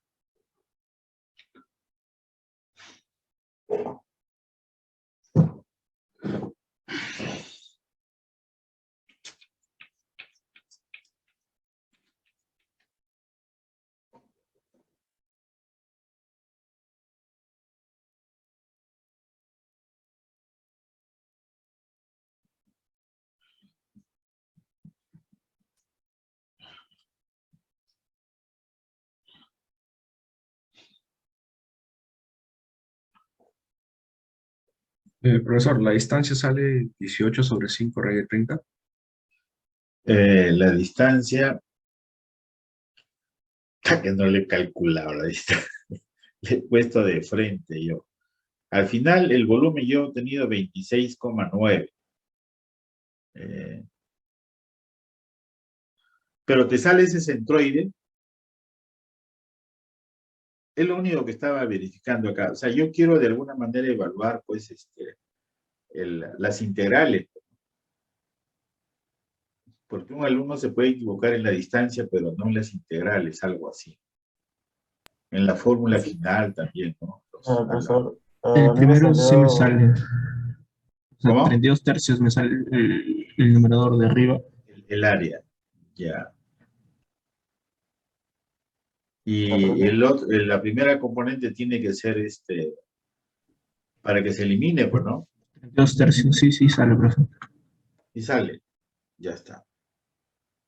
Profesor, la distancia sale 18 sobre 5 raíz de 30. La distancia, que no le he calculado la distancia, le he puesto de frente yo. Al final, el volumen yo he tenido 26,9. Pero te sale ese centroide, es lo único que estaba verificando acá. O sea, yo quiero de alguna manera evaluar, pues, las integrales. Porque un alumno se puede equivocar en la distancia, pero no en las integrales, algo así. En la fórmula final también, ¿no? Profesor, El a mí me primero sí me salió, sale. O sea, ¿Cómo? 32 tercios me sale el numerador de arriba. El área, ya. ah, Y profe, la primera componente tiene que ser para que se elimine, pues, ¿no? 32 tercios, sí, sí, sale, profe. Y sale, ya está.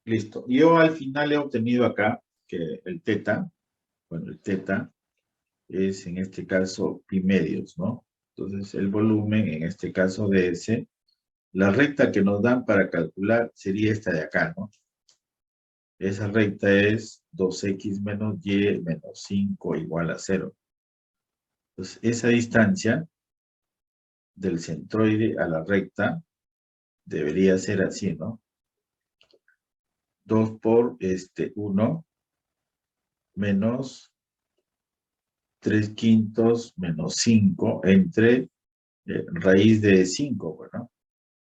Listo. Yo al final he obtenido acá que el teta, bueno, el teta es en este caso pi medios, ¿no? Entonces el volumen, en este caso de ese, la recta que nos dan para calcular sería esta de acá, ¿no? Esa recta es 2x menos y menos 5 igual a 0. Entonces, esa distancia del centroide a la recta debería ser así, ¿no? 2 por 1 menos 3/5 menos 5 entre raíz de 5, bueno.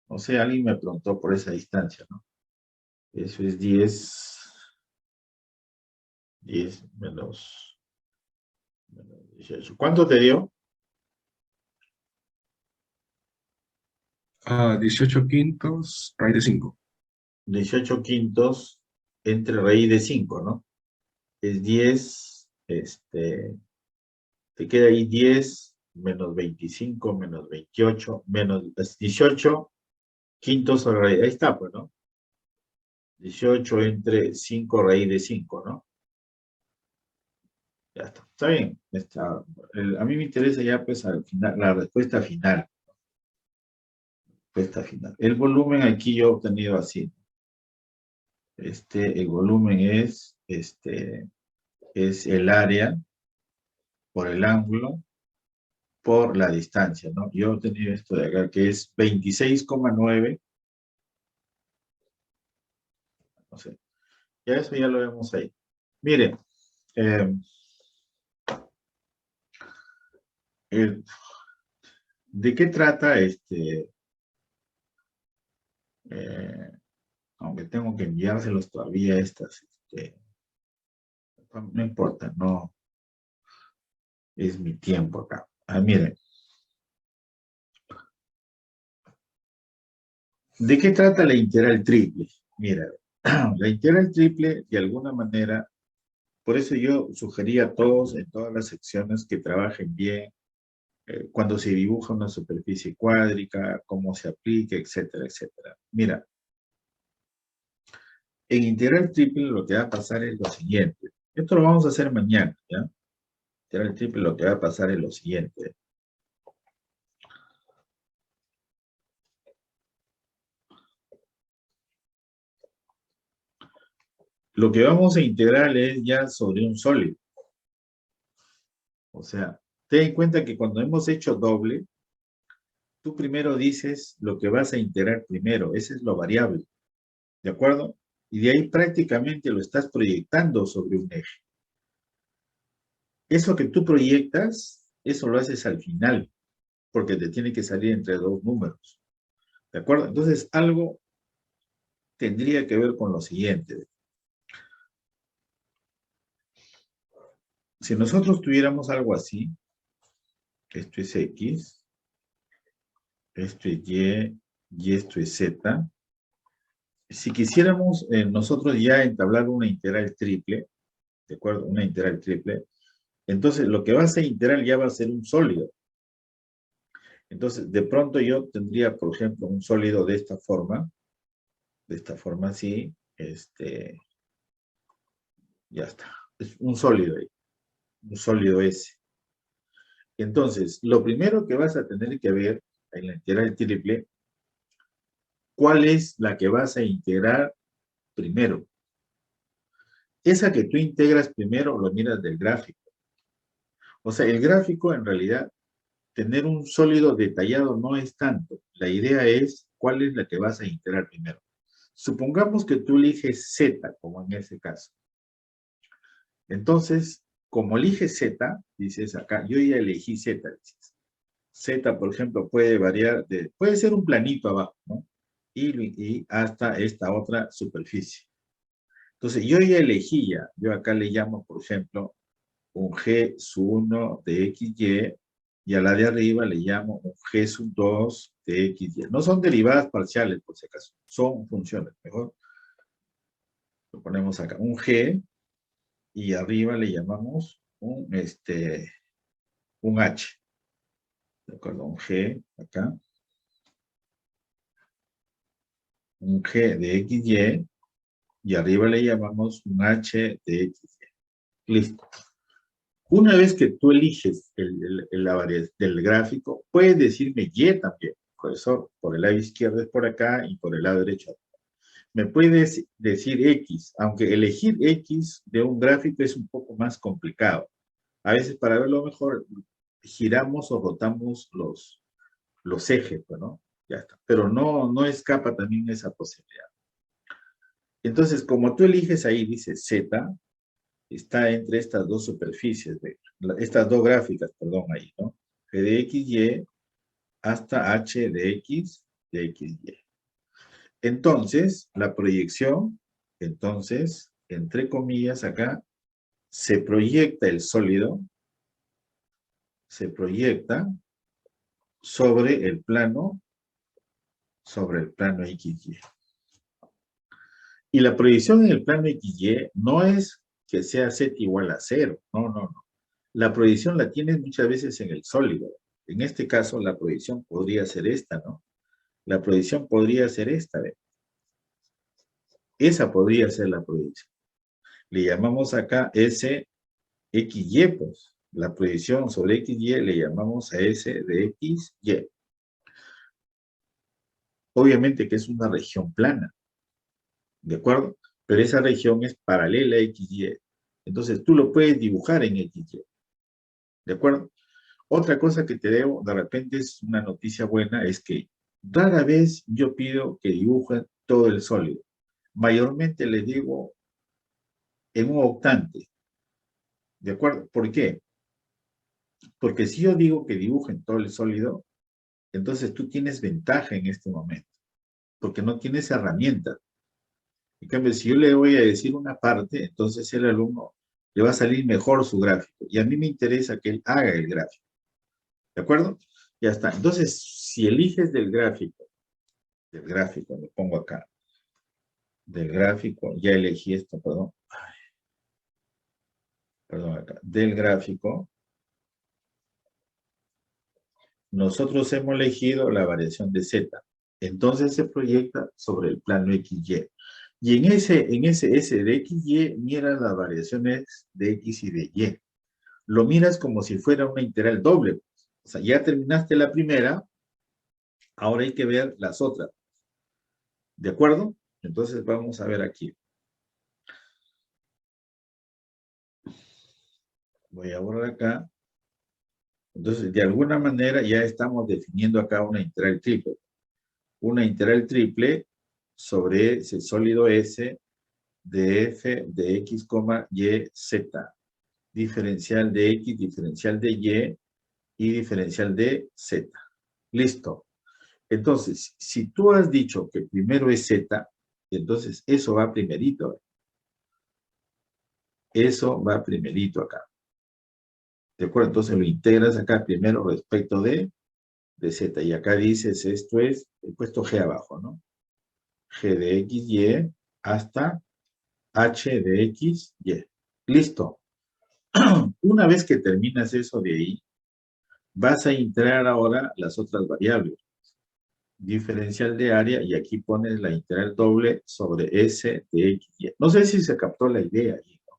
No sé, alguien me preguntó por esa distancia, ¿no? Eso es 10 menos 18. ¿Cuánto te dio? 18/5, raíz de 5. 18/5 entre raíz de 5, ¿no? Es 10, te queda ahí 10 menos 25 menos 28 menos 18 quintos a la raíz. Ahí está, pues, ¿no? 18 entre 5 raíz de 5, ¿no? Ya está. Está bien. A mí me interesa ya, pues, al final, la respuesta final. Respuesta final. El volumen aquí yo he obtenido así. El volumen es el área por el ángulo por la distancia, ¿no? Yo he obtenido esto de acá, que es 26,9. No sé. Ya eso ya lo vemos ahí. Miren, ¿de qué trata aunque tengo que enviárselos todavía estas, no importa, no es mi tiempo acá. Miren, ¿de qué trata la integral triple? Mira, la integral triple, de alguna manera, por eso yo sugería a todos en todas las secciones que trabajen bien cuando se dibuja una superficie cuádrica, cómo se aplica, etcétera, etcétera. Mira, en integral triple lo que va a pasar es lo siguiente. Esto lo vamos a hacer mañana, ¿ya? Integral triple lo que va a pasar es lo siguiente. Lo que vamos a integrar es ya sobre un sólido. O sea, ten en cuenta que cuando hemos hecho doble, tú primero dices lo que vas a integrar primero. Ese es lo variable. ¿De acuerdo? Y de ahí prácticamente lo estás proyectando sobre un eje. Eso que tú proyectas, eso lo haces al final, porque te tiene que salir entre dos números. ¿De acuerdo? Entonces, algo tendría que ver con lo siguiente. Si nosotros tuviéramos algo así, esto es X, esto es Y esto es Z. Si quisiéramos nosotros ya entablar una integral triple, ¿de acuerdo? Una integral triple, entonces lo que va a ser integral ya va a ser un sólido. Entonces, de pronto yo tendría, por ejemplo, un sólido de esta forma así, ya está. Es un sólido ahí, un sólido S. Entonces, lo primero que vas a tener que ver en la integral triple, ¿cuál es la que vas a integrar primero? Esa que tú integras primero lo miras del gráfico. O sea, el gráfico en realidad, tener un sólido detallado no es tanto. La idea es cuál es la que vas a integrar primero. Supongamos que tú eliges Z, como en ese caso. Entonces, como eliges Z, dices acá, yo ya elegí Z, dices. Z, por ejemplo, puede variar, puede ser un planito abajo, ¿no? Y hasta esta otra superficie. Entonces, yo ya elegí ya, yo acá le llamo, por ejemplo, un G sub 1 de XY, y a la de arriba le llamo un G sub 2 de XY. No son derivadas parciales, por si acaso, son funciones. Mejor lo ponemos acá, un G, y arriba le llamamos un H. ¿De acuerdo? Un G acá. Un G de XY, y arriba le llamamos un H de XY. Listo. Una vez que tú eliges la variedad del gráfico, puedes decirme Y también. Por eso, por el lado izquierdo es por acá y por el lado derecho. me puedes decir X, aunque elegir X de un gráfico es un poco más complicado. A veces para verlo mejor, giramos o rotamos los ejes, pues, ¿no? Ya está. Pero no escapa también esa posibilidad. Entonces, como tú eliges ahí, dice Z, está entre estas dos superficies, estas dos gráficas, perdón, ahí, ¿no? G de X, Y, hasta H de X, Y. Entonces, la proyección, entonces, entre comillas, acá, se proyecta el sólido, se proyecta sobre el plano XY. Y la proyección en el plano XY no es que sea Z igual a 0, no. La proyección la tienes muchas veces en el sólido. En este caso, la proyección podría ser esta, ¿no? La proyección podría ser esta, ¿ve? Esa podría ser la proyección. Le llamamos acá SXY, pues. La proyección sobre XY le llamamos a S de XY. Obviamente que es una región plana, ¿de acuerdo? Pero esa región es paralela a XY. Entonces tú lo puedes dibujar en XY, ¿de acuerdo? Otra cosa que te debo, de repente es una noticia buena, es que rara vez yo pido que dibujen todo el sólido. Mayormente les digo en un octante, ¿de acuerdo? ¿Por qué? Porque si yo digo que dibujen todo el sólido, entonces tú tienes ventaja en este momento, porque no tienes herramientas. En cambio, si yo le voy a decir una parte, entonces el alumno le va a salir mejor su gráfico. Y a mí me interesa que él haga el gráfico. ¿De acuerdo? Ya está. Entonces, si eliges del gráfico, lo pongo acá, del gráfico, ya elegí esto, perdón. Perdón, acá, del gráfico, nosotros hemos elegido la variación de Z. Entonces se proyecta sobre el plano XY. Y en ese S de XY, mira las variaciones de X y de Y. Lo miras como si fuera una integral doble. O sea, ya terminaste la primera, ahora hay que ver las otras. ¿De acuerdo? Entonces vamos a ver aquí. Voy a borrar acá. Entonces, de alguna manera ya estamos definiendo acá una integral triple. Una integral triple sobre ese sólido S de f de x, y, z. Diferencial de x, diferencial de y diferencial de z. Listo. Entonces, si tú has dicho que primero es z, entonces eso va primerito. Eso va primerito acá. ¿De acuerdo? Entonces lo integras acá primero respecto de z. Y acá dices, esto es, he puesto g abajo, ¿no? G de x, y hasta h de x, y. Listo. Una vez que terminas eso de ahí, vas a integrar ahora las otras variables. Diferencial de área, y aquí pones la integral doble sobre S de X, Y. No sé si se captó la idea ahí, ¿no?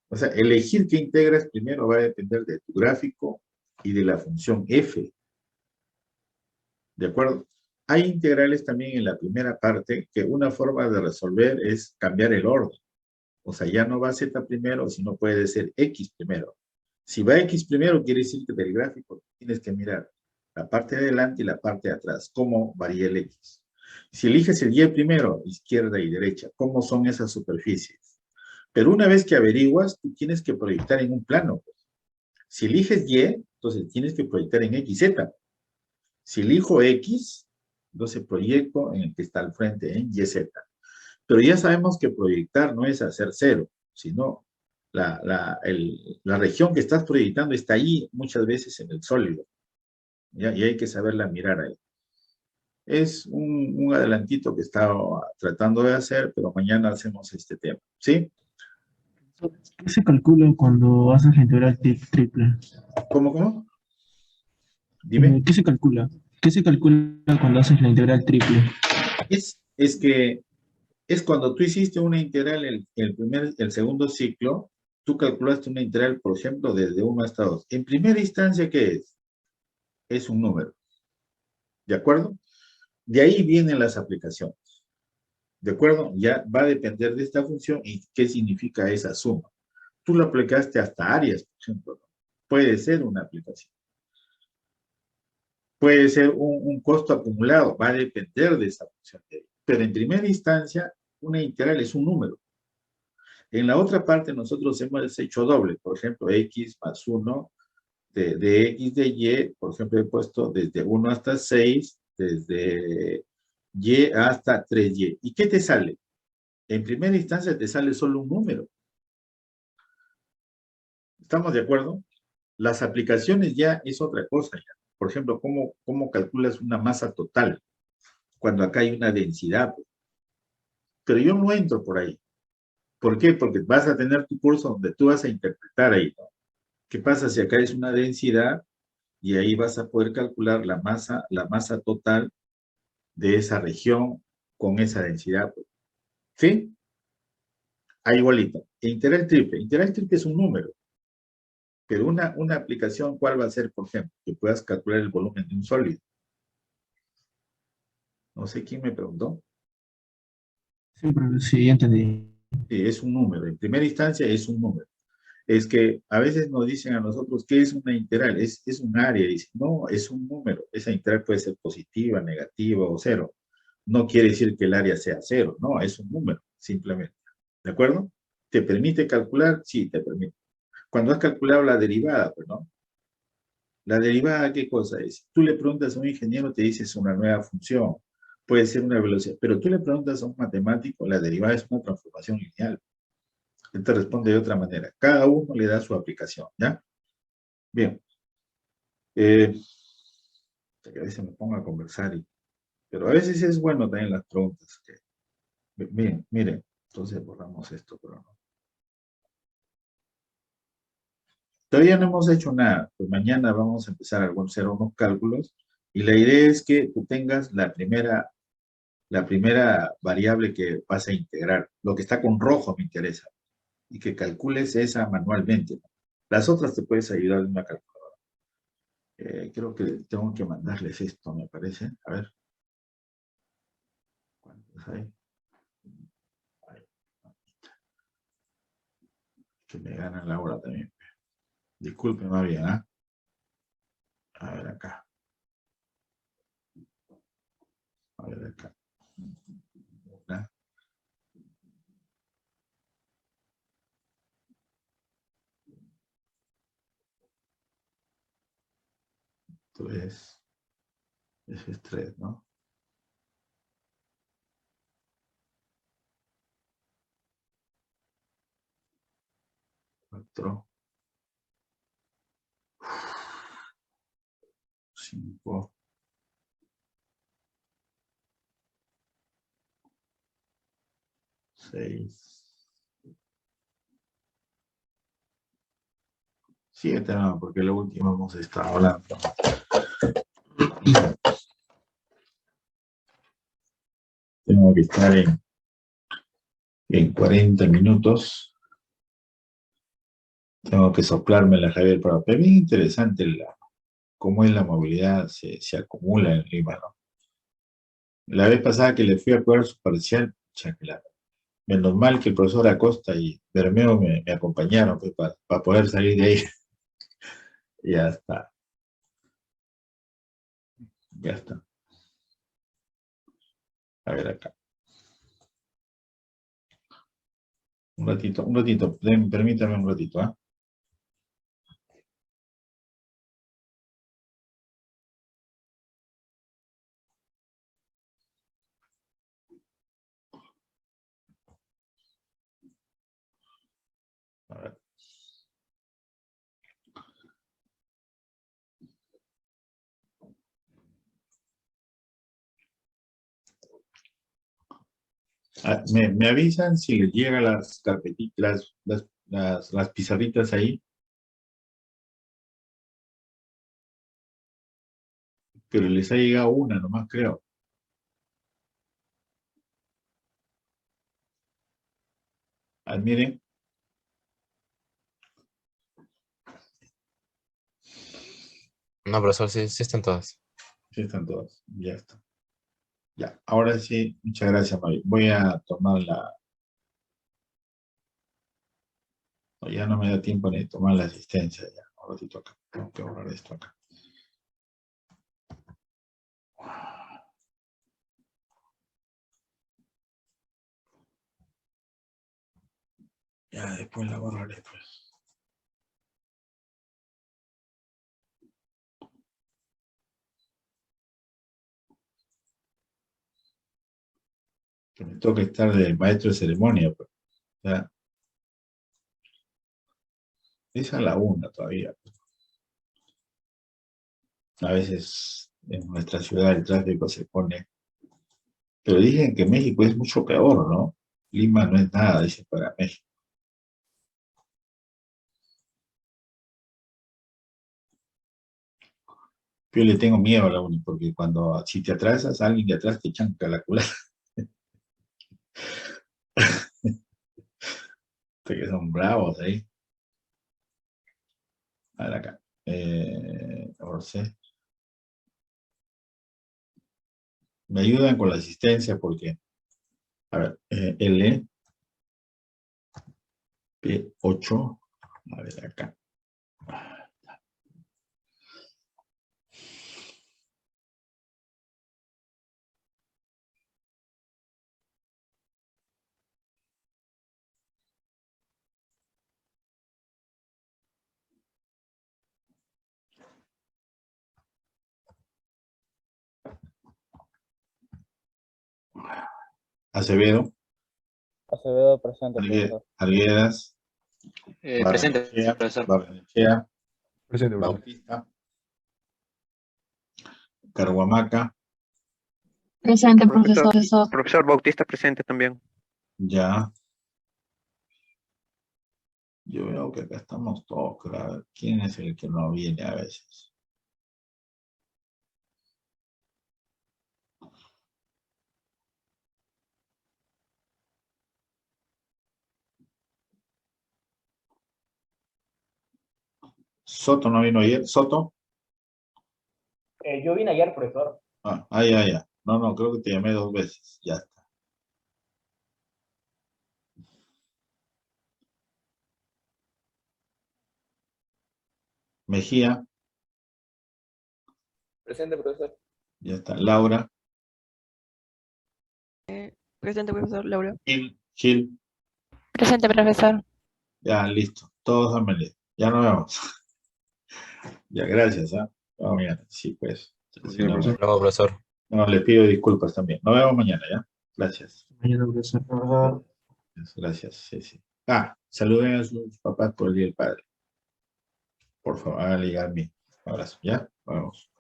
O sea, elegir qué integras primero va a depender de tu gráfico y de la función F. ¿De acuerdo? Hay integrales también en la primera parte que una forma de resolver es cambiar el orden. O sea, ya no va Z primero, sino puede ser X primero. Si va X primero, quiere decir que del gráfico tienes que mirar la parte de adelante y la parte de atrás, cómo varía el X. Si eliges el Y primero, izquierda y derecha, ¿cómo son esas superficies? Pero una vez que averiguas, tú tienes que proyectar en un plano. Si eliges Y, entonces tienes que proyectar en XZ. Si elijo X, entonces proyecto en el que está al frente, en YZ. Pero ya sabemos que proyectar no es hacer cero, sino la región que estás proyectando está ahí muchas veces en el sólido. ¿Ya? Y hay que saberla mirar ahí. Es un adelantito que estaba tratando de hacer, pero mañana hacemos este tema. ¿Sí? ¿Qué se calcula cuando haces la integral triple? ¿Cómo? Dime. ¿Qué se calcula? ¿Qué se calcula cuando haces la integral triple? Es que es cuando tú hiciste una integral el segundo ciclo, tú calculaste una integral, por ejemplo, desde 1 hasta 2. En primera instancia, ¿qué es? Es un número. ¿De acuerdo? De ahí vienen las aplicaciones. ¿De acuerdo? Ya va a depender de esta función y qué significa esa suma. Tú lo aplicaste hasta áreas, por ejemplo. Puede ser una aplicación. Puede ser un costo acumulado, va a depender de esa función. Pero en primera instancia, una integral es un número. En la otra parte nosotros hemos hecho doble, por ejemplo, x más 1 de x de y, por ejemplo, he puesto desde 1 hasta 6, desde y hasta 3y. ¿Y qué te sale? En primera instancia te sale solo un número. ¿Estamos de acuerdo? Las aplicaciones ya es otra cosa. Ya. Por ejemplo, ¿cómo calculas una masa total cuando acá hay una densidad? Pero yo no entro por ahí. ¿Por qué? Porque vas a tener tu curso donde tú vas a interpretar ahí, ¿no? ¿Qué pasa si acá es una densidad y ahí vas a poder calcular la masa total de esa región con esa densidad? ¿Sí? Ahí igualito. Integral triple. Integral triple es un número. Pero una aplicación, ¿cuál va a ser, por ejemplo? Que puedas calcular el volumen de un sólido. No sé quién me preguntó. Sí, pero sí, ya entendí. Sí, es un número. En primera instancia es un número. Es que a veces nos dicen a nosotros que es una integral, es un área. Dicen, no, es un número. Esa integral puede ser positiva, negativa o cero. No quiere decir que el área sea cero. No, es un número, simplemente. ¿De acuerdo? ¿Te permite calcular? Sí, te permite. Cuando has calculado la derivada, pues, ¿no? La derivada, ¿qué cosa es? Tú le preguntas a un ingeniero, te dice es una nueva función, puede ser una velocidad, pero tú le preguntas a un matemático, la derivada es una transformación lineal. Él te responde de otra manera. Cada uno le da su aplicación, ¿ya? Bien. A veces me pongo a conversar, pero a veces es bueno también las preguntas. Bien, miren, entonces borramos esto, pero no. Todavía no hemos hecho nada, pues mañana vamos a empezar a hacer unos cálculos y la idea es que tú tengas la primera variable que vas a integrar. Lo que está con rojo me interesa. Y que calcules esa manualmente. Las otras te puedes ayudar en una calculadora. Creo que tengo que mandarles esto, me parece. A ver. ¿Cuántos hay? Que me ganan la hora también. Disculpen más bien, ¿ah? A ver acá. A ver acá. Una. Tres. Ese es tres, ¿no? Cuatro. Cinco. Seis. Siete, no, porque lo último hemos estado hablando. Tengo que estar en 40 minutos. Tengo que soplarme Javier, pero bien interesante cómo es la movilidad, se acumula en Lima, ¿no? La vez pasada que le fui a cuidar su parcial, chacla, menos mal que el profesor Acosta y Bermeo me acompañaron pues, para poder salir de ahí. Ya está, ya está. A ver acá. Un ratito, permítame un ratito, ¿ah? A ver. Me avisan si les llegan las carpetitas, las pizarritas ahí, pero les ha llegado una nomás, creo. Miren, No, profesor, sí, sí están todas. Sí, están todas. Ya está. Ya, ahora sí, muchas gracias, Mavi. Voy a tomar la... no, ya no me da tiempo ni de tomar la asistencia. Ya, ahora sí toca. Tengo que borrar esto acá. Ya, después la borraré, pues. Que me toca estar de maestro de ceremonia, pues. Ya, es a la 1 todavía. Pues. A veces en nuestra ciudad el tráfico se pone... Pero dicen que México es mucho peor, ¿no? Lima no es nada, dice, para México. Yo le tengo miedo a la uni, porque cuando si te atrasas, alguien de atrás te chanca la culata. Que son bravos ahí. A ver acá. Ahora sí. Me ayudan con la asistencia porque, a ver, L, P8, a ver acá. Acevedo, Acevedo presente, profesor. Arguedas, Presente, Barrenechea, profesor. Presente, profesor. Bautista, Carhuamaca, Presente, profesor. Profesor Bautista presente también. ya. Yo veo que acá estamos todos, claro. ¿Quién es el que no viene a veces? Soto no vino ayer. ¿Soto? Yo vine ayer, profesor. Ya. No, creo que te llamé 2 veces. Ya está. Mejía, Presente, profesor. ya está. Laura, Presente, profesor Laura. Gil, Presente, profesor. ya listo. Todos han venido. Ya nos vemos. Ya, gracias. Vamos mañana. Sí, pues. Muy Sí, bien, profesor. Luego, profesor. no, les pido disculpas también. Nos vemos mañana, ¿ya? Gracias. Mañana, profesor. Profesor. Gracias, sí, sí. Saluden a sus papás por el Día del Padre. Por favor, háganle llegar mi abrazo, ¿ya? Vamos.